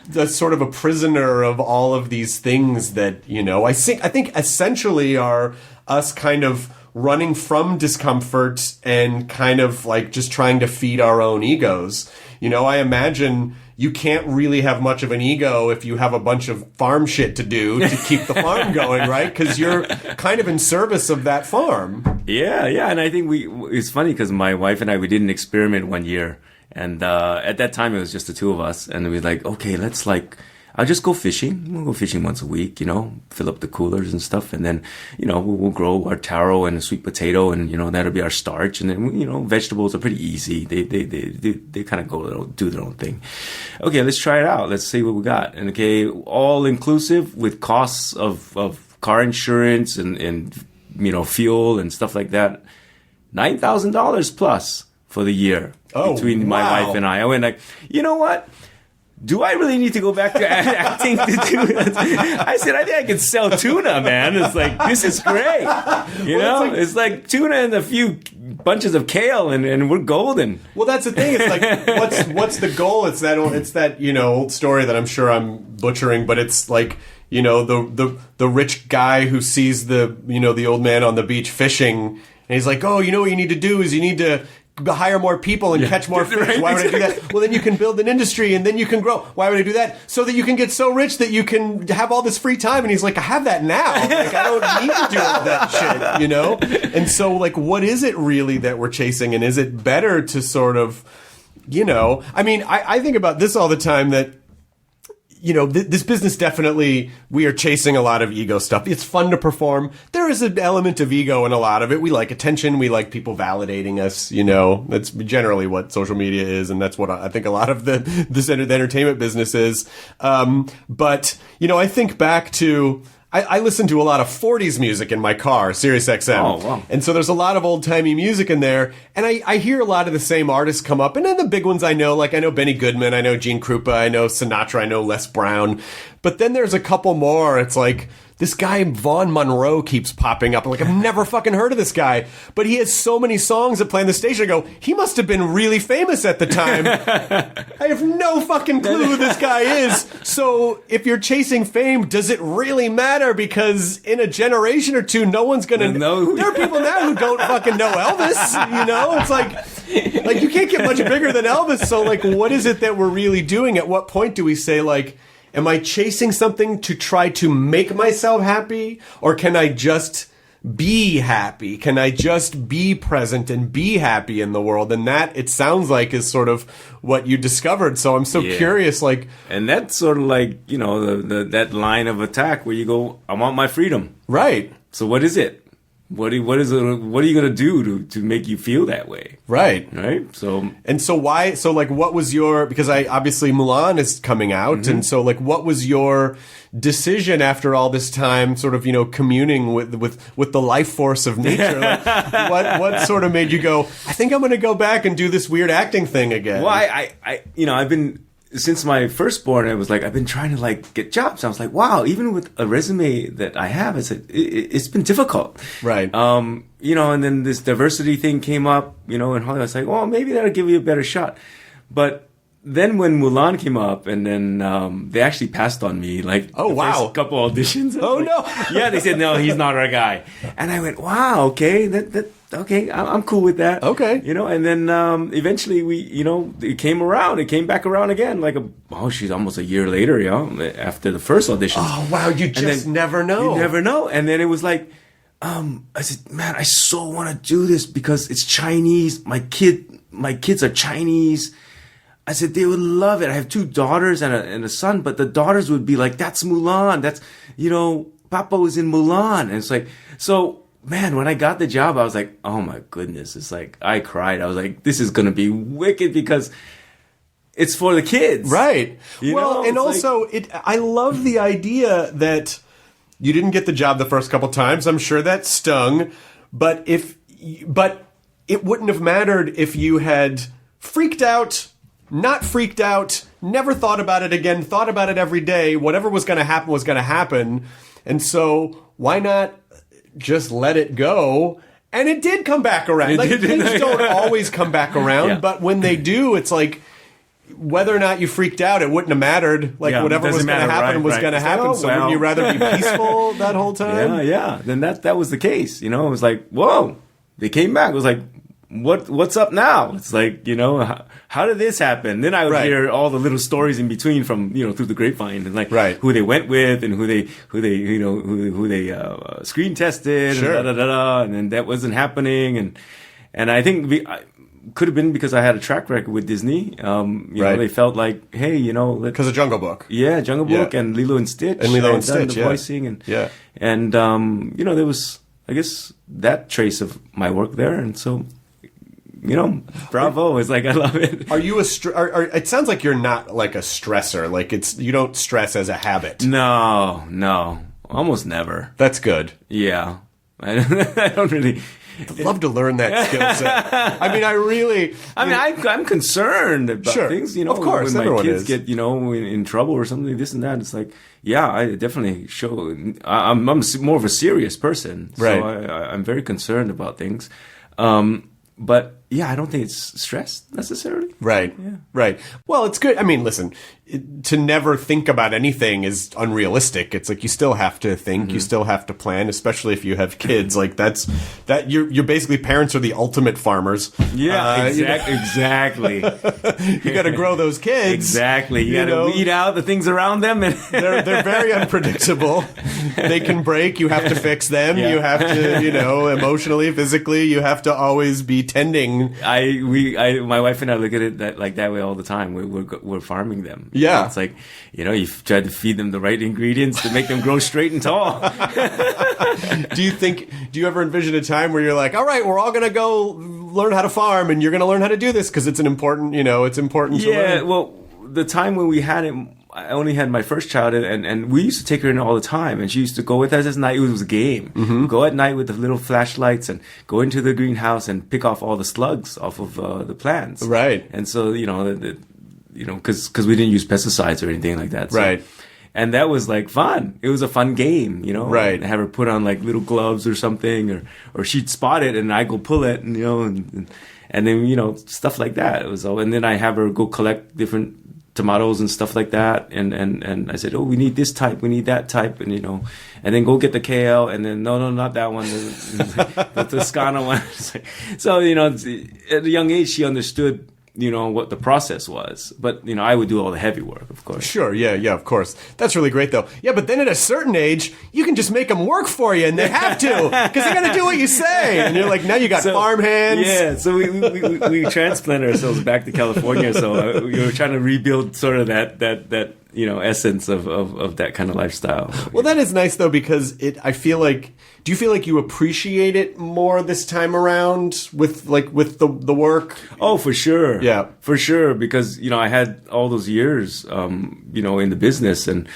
the sort of a prisoner of all of these things that, I think essentially are us kind of running from discomfort and kind of like just trying to feed our own egos. I imagine you can't really have much of an ego if you have a bunch of farm shit to do to keep the farm going, right? Because you're kind of in service of that farm. Yeah. And I think it's funny because my wife and we did an experiment one year. And at that time, it was just the two of us. And we were like, okay, I'll just go fishing. We'll go fishing once a week, fill up the coolers and stuff. And then, we'll grow our taro and a sweet potato and, that'll be our starch. And then, vegetables are pretty easy. They kind of do their own thing. Okay, let's try it out. Let's see what we got. And okay, all inclusive with costs of car insurance and fuel and stuff like that. $9,000 plus for the year between my wife and I. I went like, you know what? Do I really need to go back to acting to do this? I said, I think I can sell tuna, man. It's like, this is great. It's like tuna and a few bunches of kale and we're golden. Well, that's the thing. It's like, what's the goal? It's that old story that I'm sure I'm butchering, but it's like, the rich guy who sees the old man on the beach fishing and he's like, oh, what you need to do is you need to hire more people and catch more fish. Right. Why would I do that? Well, then you can build an industry and then you can grow. Why would I do that? So that you can get so rich that you can have all this free time. And he's like, I have that now. Like, I don't need to do all that shit, And so, like, what is it really that we're chasing? And is it better to sort of, I mean, I think about this all the time that, this business definitely, we are chasing a lot of ego stuff. It's fun to perform. There is an element of ego in a lot of it. We like attention. We like people validating us, That's generally what social media is, and that's what I think a lot of the entertainment business is. But, I think back to... I listen to a lot of 40s music in my car, Sirius XM. Oh, wow. And so there's a lot of old-timey music in there. And I hear a lot of the same artists come up. And then the big ones I know, like I know Benny Goodman, I know Gene Krupa, I know Sinatra, I know Les Brown. But then there's a couple more. It's like... this guy, Vaughn Monroe, keeps popping up. I'm like, I've never fucking heard of this guy. But he has so many songs that play on the station. I go, he must have been really famous at the time. I have no fucking clue who this guy is. So if you're chasing fame, does it really matter? Because in a generation or two, no one's going to know. There are people now who don't fucking know Elvis, It's like you can't get much bigger than Elvis. So, like, what is it that we're really doing? At what point do we say, like, am I chasing something to try to make myself happy? Or can I just be happy? Can I just be present and be happy in the world? And that, it sounds like, is sort of what you discovered. So I'm so curious, like... And that's sort of like, that line of attack where you go, I want my freedom. Right. So what is it? What are you going to do to make you feel that way? Right. So what was your, because obviously Mulan is coming out. Mm-hmm. And so, like, what was your decision after all this time sort of, communing with the life force of nature? Like, what sort of made you go, I think I'm going to go back and do this weird acting thing again? Well, I've been, since my firstborn, I've been trying to get jobs. I was like, wow, even with a resume that I have, it's been difficult. Right. And then this diversity thing came up, in Hollywood. I was like, well, maybe that'll give you a better shot. But then when Mulan came up, and then they actually passed on me, first couple auditions. Oh, no. Yeah, they said, no, he's not our guy. And I went, wow, okay, okay, I'm cool with that. Okay. And then eventually it came around. It came back around again, she's almost a year later, after the first audition. Oh, wow, you just never know. You never know. And then it was like, I said, man, I so want to do this because it's Chinese. My kids are Chinese. I said, they would love it. I have 2 daughters and a son, but the daughters would be like, that's Mulan. That's, Papa was in Mulan. And it's like, so, man, when I got the job, I was like, oh my goodness. It's like, I cried. I was like, this is going to be wicked because it's for the kids. Right. You Well, know, and it's also, I love the idea that you didn't get the job the first couple times. I'm sure that stung, but it wouldn't have mattered if you had freaked out, not freaked out, never thought about it again, thought about it every day. Whatever was going to happen was going to happen. And so why not just let it go? And it did come back around. Like, things don't always come back around, but when they do, it's like, whether or not you freaked out, it wouldn't have mattered. Like, whatever was going to happen was going to happen. Like, so wouldn't you rather be peaceful that whole time? Yeah. Then that was the case. You know, it was like, whoa, they came back. It was like, what's up now? It's like, you know, how did this happen? Then I would hear all the little stories in between from, you know, through the grapevine, and like who they went with and who they screen tested, and then that wasn't happening, and I think could have been because I had a track record with Disney. You know, they felt like, hey, you know, because of Jungle Book. Yeah, Jungle Book and Lilo and Stitch. And Lilo and Stitch, the voicing and you know, there was, I guess, that trace of my work there, and so, you know, bravo. It's like, I love it. Are you it sounds like you're not like a stressor. Like, you don't stress as a habit. No, almost never. That's good. Yeah. I don't really. I'd love to learn that skill set. I mean, I'm concerned about things, you know, of course, when my kids is. get, you know, in trouble or something, this and that. It's like, yeah, I definitely show, I'm more of a serious person. So I'm very concerned about things. But yeah, I don't think it's stress necessarily. Right. Yeah. Right. Well, it's good. I mean, listen, to never think about anything is unrealistic. It's like, you still have to think, you still have to plan, especially if you have kids. Like, you're basically, parents are the ultimate farmers. Yeah, exactly. You got to grow those kids. Exactly. You got to weed out the things around them. And they're very unpredictable. They can break. You have to fix them. You have to, you know, emotionally, physically, you have to always be tending. My wife and I look at it that way all the time. We're farming them. Yeah. It's like, you know, you've tried to feed them the right ingredients to make them grow straight and tall. Do you ever envision a time where you're like, all right, we're all going to go learn how to farm, and you're going to learn how to do this because it's it's important to learn? Yeah, well, the time when we had it, I only had my first child, and we used to take her in all the time, and she used to go with us at night. It was a game. Go at night with the little flashlights and go into the greenhouse and pick off all the slugs off of the plants. Right. And so, you know, because we didn't use pesticides or anything like that. So. Right. And that was like fun. It was a fun game, you know. Right. And have her put on like little gloves or something, or she'd spot it and I go pull it, and you know, and then, you know, stuff like that. It was all, and then I have her go collect different tomatoes and stuff like that, and I said, oh, we need this type, we need that type, and you know, and then go get the kale, and then no, not that one, the Toscana one. So, you know, at a young age she understood, you know, what the process was. But, you know, I would do all the heavy work, of course. Sure, yeah, of course. That's really great, though. Yeah, but then at a certain age, you can just make them work for you, and they have to, because they got to do what you say. And you're like, now you got farm hands. Yeah, so we transplanted ourselves back to California, so we were trying to rebuild sort of that you know, essence of that kind of lifestyle. Well, that is nice, though, because I feel like, do you feel like you appreciate it more this time around with the work? Oh, for sure. Yeah. For sure, because, you know, I had all those years, you know, in the business, and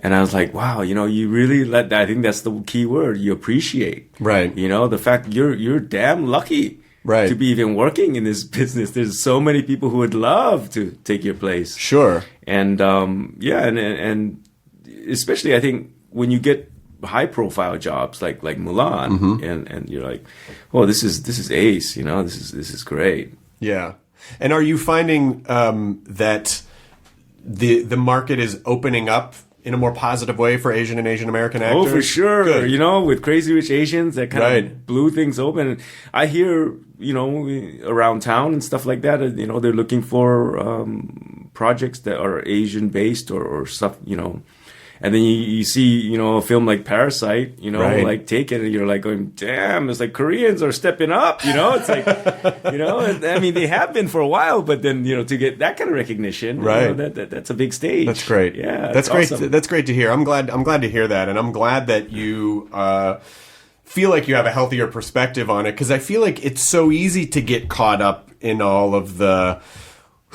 I was like, wow, you know, you really I think that's the key word, you appreciate. Right. You know, the fact you're damn lucky. Right. To be even working in this business. There's so many people who would love to take your place. Sure. And, and especially I think when you get high profile jobs like Mulan, and you're like, oh, this is ace, you know, this is great. Yeah. And are you finding that the market is opening up in a more positive way for Asian and Asian American actors? Oh, for sure. Good. You know, with Crazy Rich Asians, that kind of blew things open. I hear, you know, around town and stuff like that, you know, they're looking for projects that are Asian based or stuff, you know. And then you see, you know, a film like Parasite, you know, like take it, and you're like going, damn, it's like Koreans are stepping up, you know? It's like, you know, I mean, they have been for a while, but then, you know, to get that kind of recognition, you know, that's a big stage. That's great. Yeah. That's great. Awesome. That's great to hear. I'm glad to hear that. And I'm glad that you feel like you have a healthier perspective on it, because I feel like it's so easy to get caught up in all of the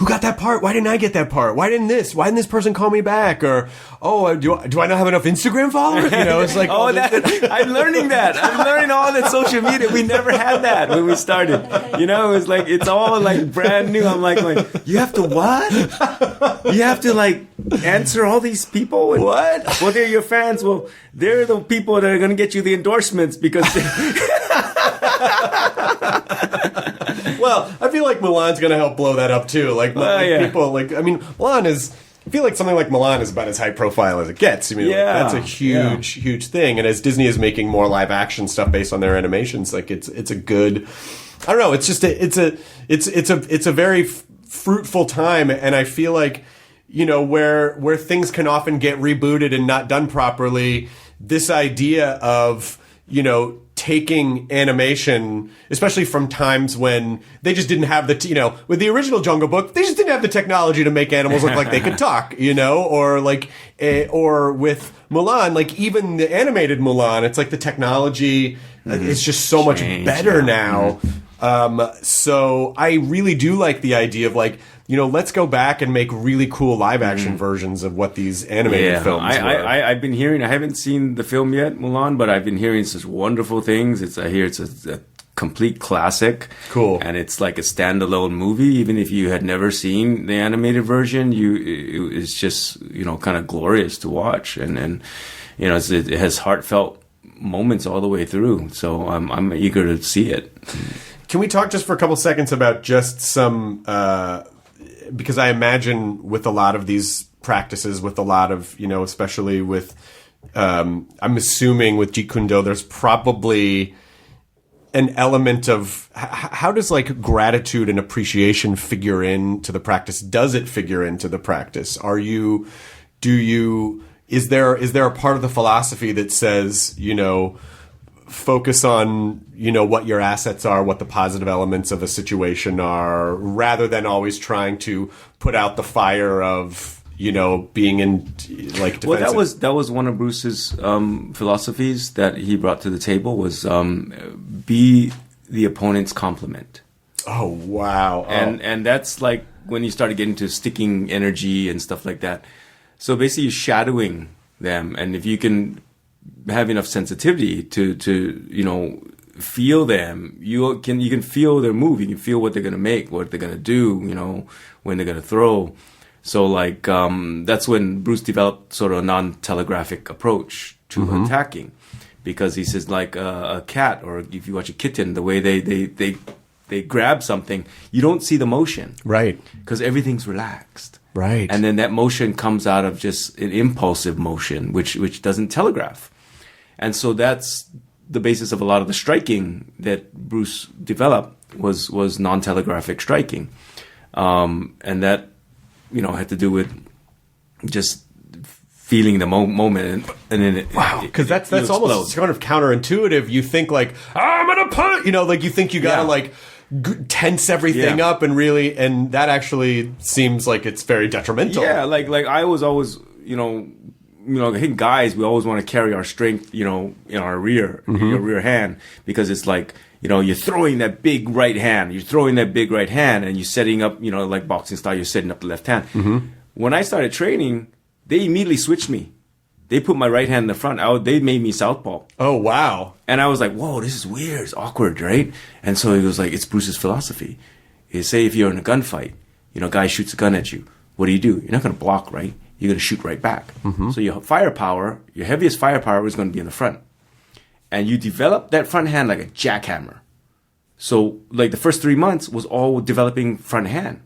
who got that part? Why didn't I get that part? Why didn't this person call me back? Or, oh, do I not have enough Instagram followers? You know, it's like, I'm learning that. I'm learning all that social media. We never had that when we started. You know, it's like, it's all like brand new. I'm like, you have to what? You have to like answer all these people? And, what? Well, they're your fans. Well, they're the people that are going to get you the endorsements because Well, I feel like Mulan's going to help blow that up too. Like, people, like, I mean, Mulan is, I feel like something like Mulan is about as high profile as it gets. I mean, like, that's a huge thing. And as Disney is making more live action stuff based on their animations, like, it's a good, I don't know, it's just, it's a very fruitful time. And I feel like, you know, where things can often get rebooted and not done properly, this idea of, you know, taking animation, especially from times when they just didn't have the, you know, with the original Jungle Book, they just didn't have the technology to make animals look like they could talk, you know, or like, or with Mulan, like even the animated Mulan, it's like the technology is just so much better now. So I really do like the idea of like, you know, let's go back and make really cool live action versions of what these animated films were. I've been hearing, I haven't seen the film yet, Mulan, but I've been hearing such wonderful things. I hear it's a complete classic. Cool. And it's like a standalone movie. Even if you had never seen the animated version, it's just, you know, kind of glorious to watch. And you know, it has heartfelt moments all the way through. So I'm eager to see it. Can we talk just for a couple seconds about just some, because I imagine with a lot of these practices, with a lot of, you know, especially with, I'm assuming with Jeet Kune Do, there's probably an element of, how does like gratitude and appreciation figure into the practice? Does it figure into the practice? Is there a part of the philosophy that says, you know, focus on, you know, what your assets are, what the positive elements of a situation are, rather than always trying to put out the fire of, you know, being in like defensive. Well, that was one of Bruce's philosophies that he brought to the table was be the opponent's complement. Oh wow! And that's like when you started getting to sticking energy and stuff like that. So basically, you're shadowing them, and if you can have enough sensitivity to you know, feel them, you can feel their move, you can feel what they're gonna make, what they're gonna do, you know, when they're gonna throw. So like that's when Bruce developed sort of a non-telegraphic approach to attacking, because he says like a cat, or if you watch a kitten, the way they grab something, you don't see the motion, right? Because everything's relaxed. Right. And then that motion comes out of just an impulsive motion, which doesn't telegraph. And so that's the basis of a lot of the striking that Bruce developed was non-telegraphic striking. And that, you know, had to do with just feeling the moment and then because that's almost kind of counterintuitive. You think like, I'm gonna put, you know, like you think you gotta like tense everything up and really, and that actually seems like it's very detrimental. Yeah, like I was always, you know, I think guys, we always want to carry our strength, you know, in our rear, your rear hand, because it's like, you know, you're throwing that big right hand, and you're setting up, you know, like boxing style, you're setting up the left hand. When I started training, they immediately switched me. They put my right hand in the front. They made me southpaw. Oh, wow. And I was like, whoa, this is weird. It's awkward, right? And so he was like, it's Bruce's philosophy. Is say if you're in a gunfight, you know, guy shoots a gun at you. What do? You're not going to block, right? You're going to shoot right back. So your firepower, your heaviest firepower is going to be in the front. And you develop that front hand like a jackhammer. So like the first 3 months was all developing front hand.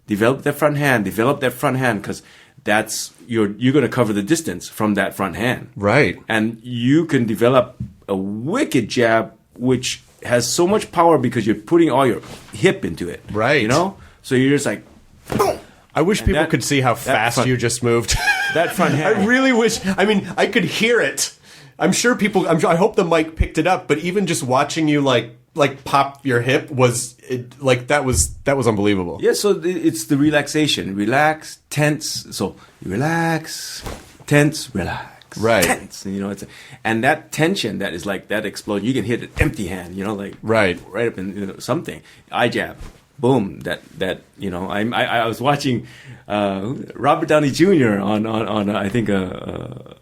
Develop that front hand, because that's you're going to cover the distance from that front hand. Right. And you can develop a wicked jab, which has so much power because you're putting all your hip into it. Right. You know? So you're just like, boom. I wish people could see how fast you just moved. That front hand. I really wish, I mean, I could hear it. I hope the mic picked it up, but even just watching you like pop your hip that was unbelievable. Yeah, so it's the relaxation. Relax, tense. So you relax, tense, relax. Right. Tense. You know, and that tension that is like that explosion, you can hit an empty hand, you know, like right up in, you know, something. Eye jab. boom, that you know, I was watching Robert Downey Jr. on I think a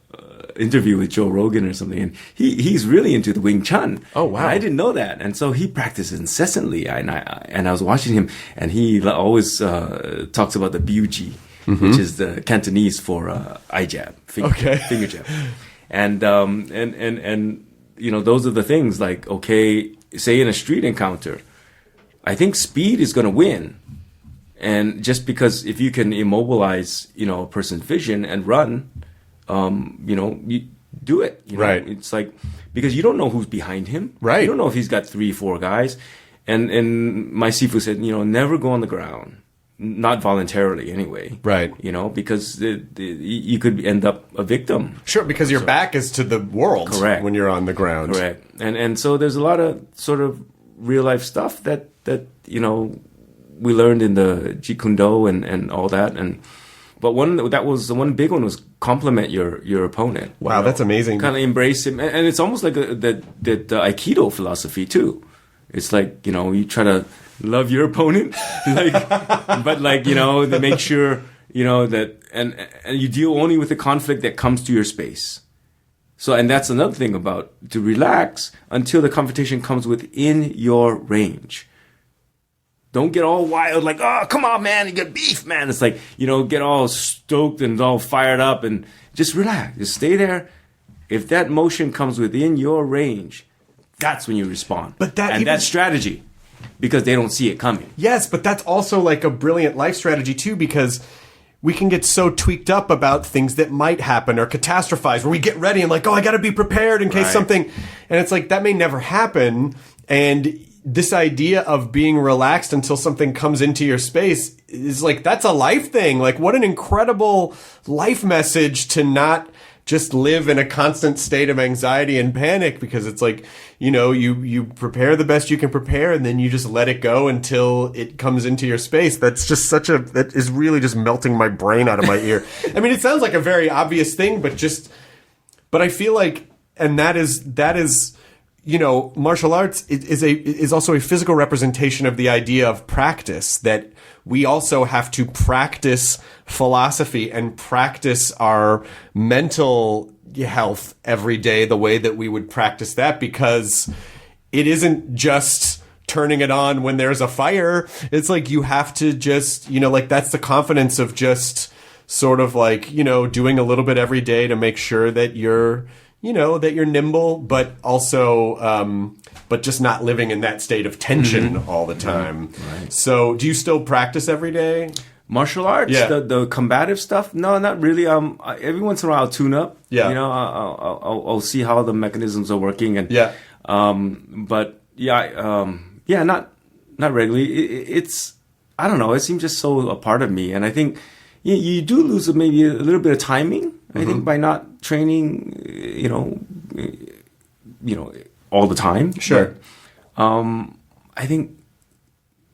interview with Joe Rogan or something, and he's really into the Wing Chun. Oh wow! And I didn't know that, and so he practices incessantly. And I was watching him, and he always talks about the Buji, which is the Cantonese for eye jab, finger jab, and you know, those are the things like, okay, say in a street encounter, I think speed is going to win. And just because if you can immobilize, you know, a person's vision and run, you know, you do it. You know? Right. It's like, because you don't know who's behind him. Right. You don't know if he's got 3-4 guys. And my Sifu said, you know, never go on the ground. Not voluntarily anyway. Right. You know, because you could end up a victim. Sure, because your back is to the world. Correct. When you're on the ground. Correct. And so there's a lot of sort of real life stuff that you know, we learned in the Jeet Kune Do and all that. But one big one was compliment your opponent. Wow, you know? that's amazing. Kind of embrace him, and it's almost like that Aikido philosophy too. It's like, you know, you try to love your opponent, like, but like, you know, to make sure, you know, that and you deal only with the conflict that comes to your space. So, and that's another thing about to relax until the confrontation comes within your range. Don't get all wild, like, oh, come on, man, you got beef, man. It's like, you know, get all stoked and all fired up and just relax. Just stay there. If that motion comes within your range, that's when you respond. But that's strategy, because they don't see it coming. Yes, but that's also like a brilliant life strategy too, because we can get so tweaked up about things that might happen or catastrophize, where we get ready and like, oh, I got to be prepared in case something, and it's like that may never happen. And this idea of being relaxed until something comes into your space is like, that's a life thing. Like, what an incredible life message to not just live in a constant state of anxiety and panic, because it's like, you know, you prepare the best you can prepare, and then you just let it go until it comes into your space. That's just that is really just melting my brain out of my ear. I mean, it sounds like a very obvious thing, but I feel like, and that is, you know, martial arts is also a physical representation of the idea of practice, that we also have to practice philosophy and practice our mental health every day the way that we would practice that, because it isn't just turning it on when there's a fire. It's like you have to just, you know, like that's the confidence of just sort of like, you know, doing a little bit every day to make sure that you're, you know, that you're nimble, but also, but just not living in that state of tension all the time. Right. So do you still practice every day? Martial arts, the combative stuff? No, not really. Every once in a while I'll tune up. Yeah. You know, I'll see how the mechanisms are working, and not regularly. It's I don't know. It seems just so a part of me, and I think you do lose maybe a little bit of timing. I think by not training, you know, all the time. Sure. But, I think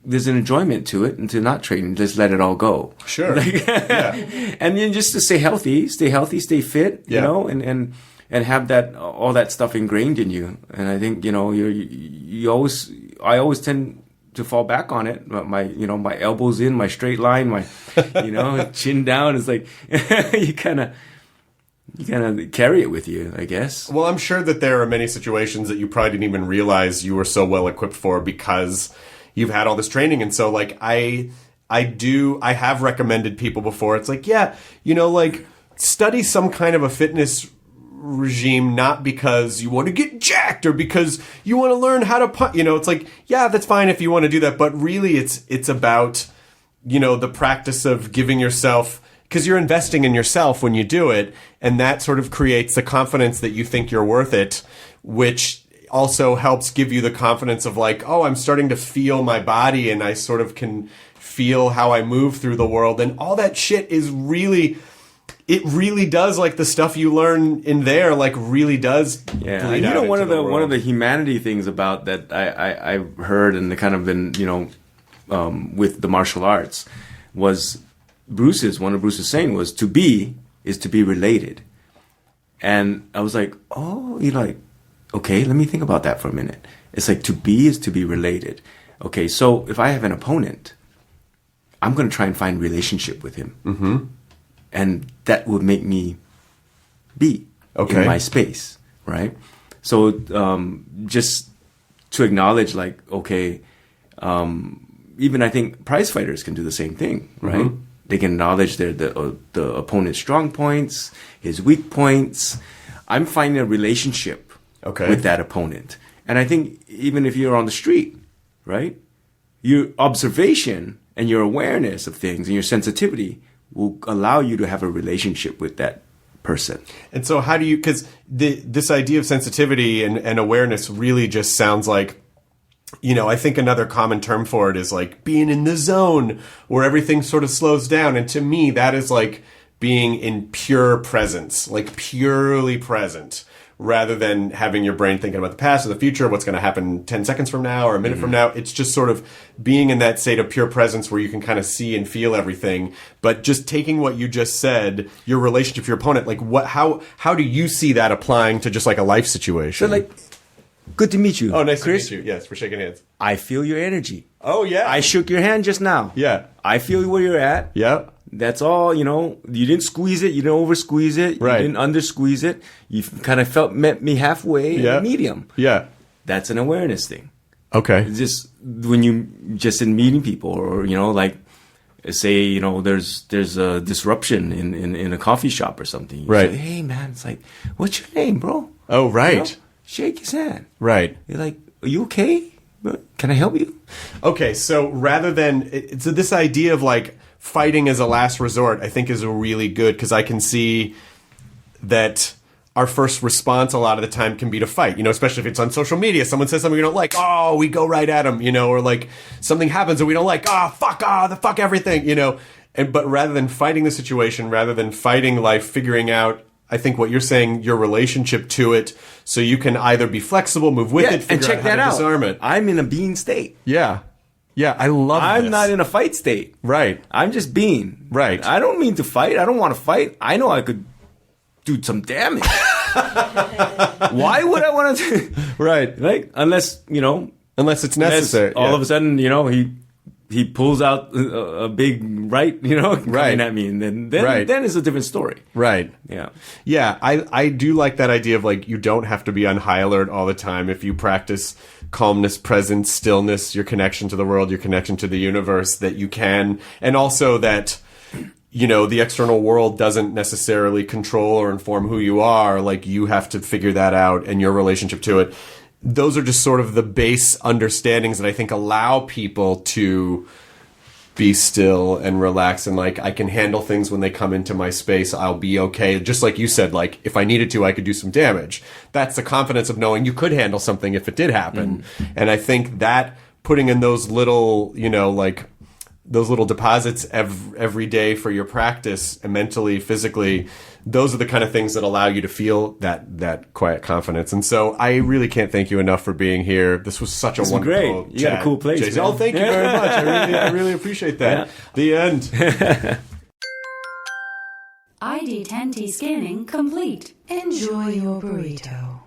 there's an enjoyment to it, and to not train, just let it all go. Sure. And then just to stay healthy, stay fit, you know, and have that all that stuff ingrained in you. And I think, you know, I always tend to fall back on it. My elbows in, my straight line, my chin down. It's like you kind of carry it with you, I guess. Well, I'm sure that there are many situations that you probably didn't even realize you were so well equipped for, because you've had all this training. And so like I have recommended people before. It's like, like study some kind of a fitness regime, not because you want to get jacked or because you want to learn how to punch. It's like, that's fine if you want to do that, but really it's about, the practice of giving yourself, because you're investing in yourself when you do it, and that sort of creates the confidence that you think you're worth it, which also helps give you the confidence of like, oh, I'm starting to feel my body, and I sort of can feel how I move through the world, and all that shit is really... It really does, like the stuff you learn in there, like really does. Yeah, and one of the humanity things about that I've heard and kind of been with the martial arts was one of Bruce's saying was to be is to be related, and I was like, oh, okay, let me think about that for a minute. It's like to be is to be related. Okay, so if I have an opponent, I'm going to try and find relationship with him. Mm-hmm. And that would make me be in my space, right? So just to acknowledge, like, okay, even I think prize fighters can do the same thing, right? Mm-hmm. They can acknowledge the opponent's strong points, his weak points. I'm finding a relationship with that opponent. And I think even if you're on the street, right, your observation and your awareness of things and your sensitivity will allow you to have a relationship with that person. And so how do you, because this idea of sensitivity and awareness really just sounds like, you know, I think another common term for it is like being in the zone where everything sort of slows down. And to me, that is like being in pure presence, like purely present, rather than having your brain thinking about the past or the future, what's going to happen 10 seconds from now or a minute from now. It's just sort of being in that state of pure presence where you can kind of see and feel everything. But just taking what you just said, your relationship to your opponent, like how do you see that applying to just like a life situation? So like, good to meet you. Oh, nice Chris. to meet you. Yes, we're shaking hands. I feel your energy. Oh, yeah. I shook your hand just now. Yeah. I feel where you're at. Yeah. That's all, you know, you didn't squeeze it, you didn't over squeeze it, right. You didn't under squeeze it. You kind of met me halfway, medium. Yeah. That's an awareness thing. Okay. It's just when you just in meeting people or, you know, like say, you know, there's a disruption in a coffee shop or something. You right. say, hey man, it's like, what's your name, bro? Oh, right. You know? Shake his hand. Right. You're like, are you okay? Can I help you? Okay. So rather than, so this idea of like, fighting as a last resort, I think is really good because I can see that our first response a lot of the time can be to fight, you know, especially if it's on social media. Someone says something we don't like, oh, we go right at them, you know, or like something happens that we don't like, fuck everything, you know. But rather than fighting the situation, rather than fighting life, figuring out, I think what you're saying, your relationship to it, so you can either be flexible, move with it, figure out how to disarm it. I'm in a being state. Yeah. Yeah, I love this. I'm not in a fight state. Right. I'm just being. Right. I don't mean to fight. I don't want to fight. I know I could do some damage. Why would I want to? Right. Like, unless, you know. Unless it's necessary. All of a sudden, you know, he pulls out a big right, you know, coming at me. And then it's a different story. Right. Yeah. Yeah, I do like that idea of like, you don't have to be on high alert all the time if you practice calmness, presence, stillness, your connection to the world, your connection to the universe, that you can, and also that, you know, the external world doesn't necessarily control or inform who you are. Like, you have to figure that out and your relationship to it. Those are just sort of the base understandings that I think allow people to be still and relax and like, I can handle things when they come into my space. I'll be okay. Just like you said, like if I needed to, I could do some damage. That's the confidence of knowing you could handle something if it did happen. And I think that putting in those little, you know, like those little deposits every day for your practice and mentally, physically, those are the kind of things that allow you to feel that quiet confidence. And so I really can't thank you enough for being here. This was such a wonderful great. You got a cool place, Jason. Oh, thank you very much. I really appreciate that. Yeah. The end. ID10T scanning complete. Enjoy your burrito.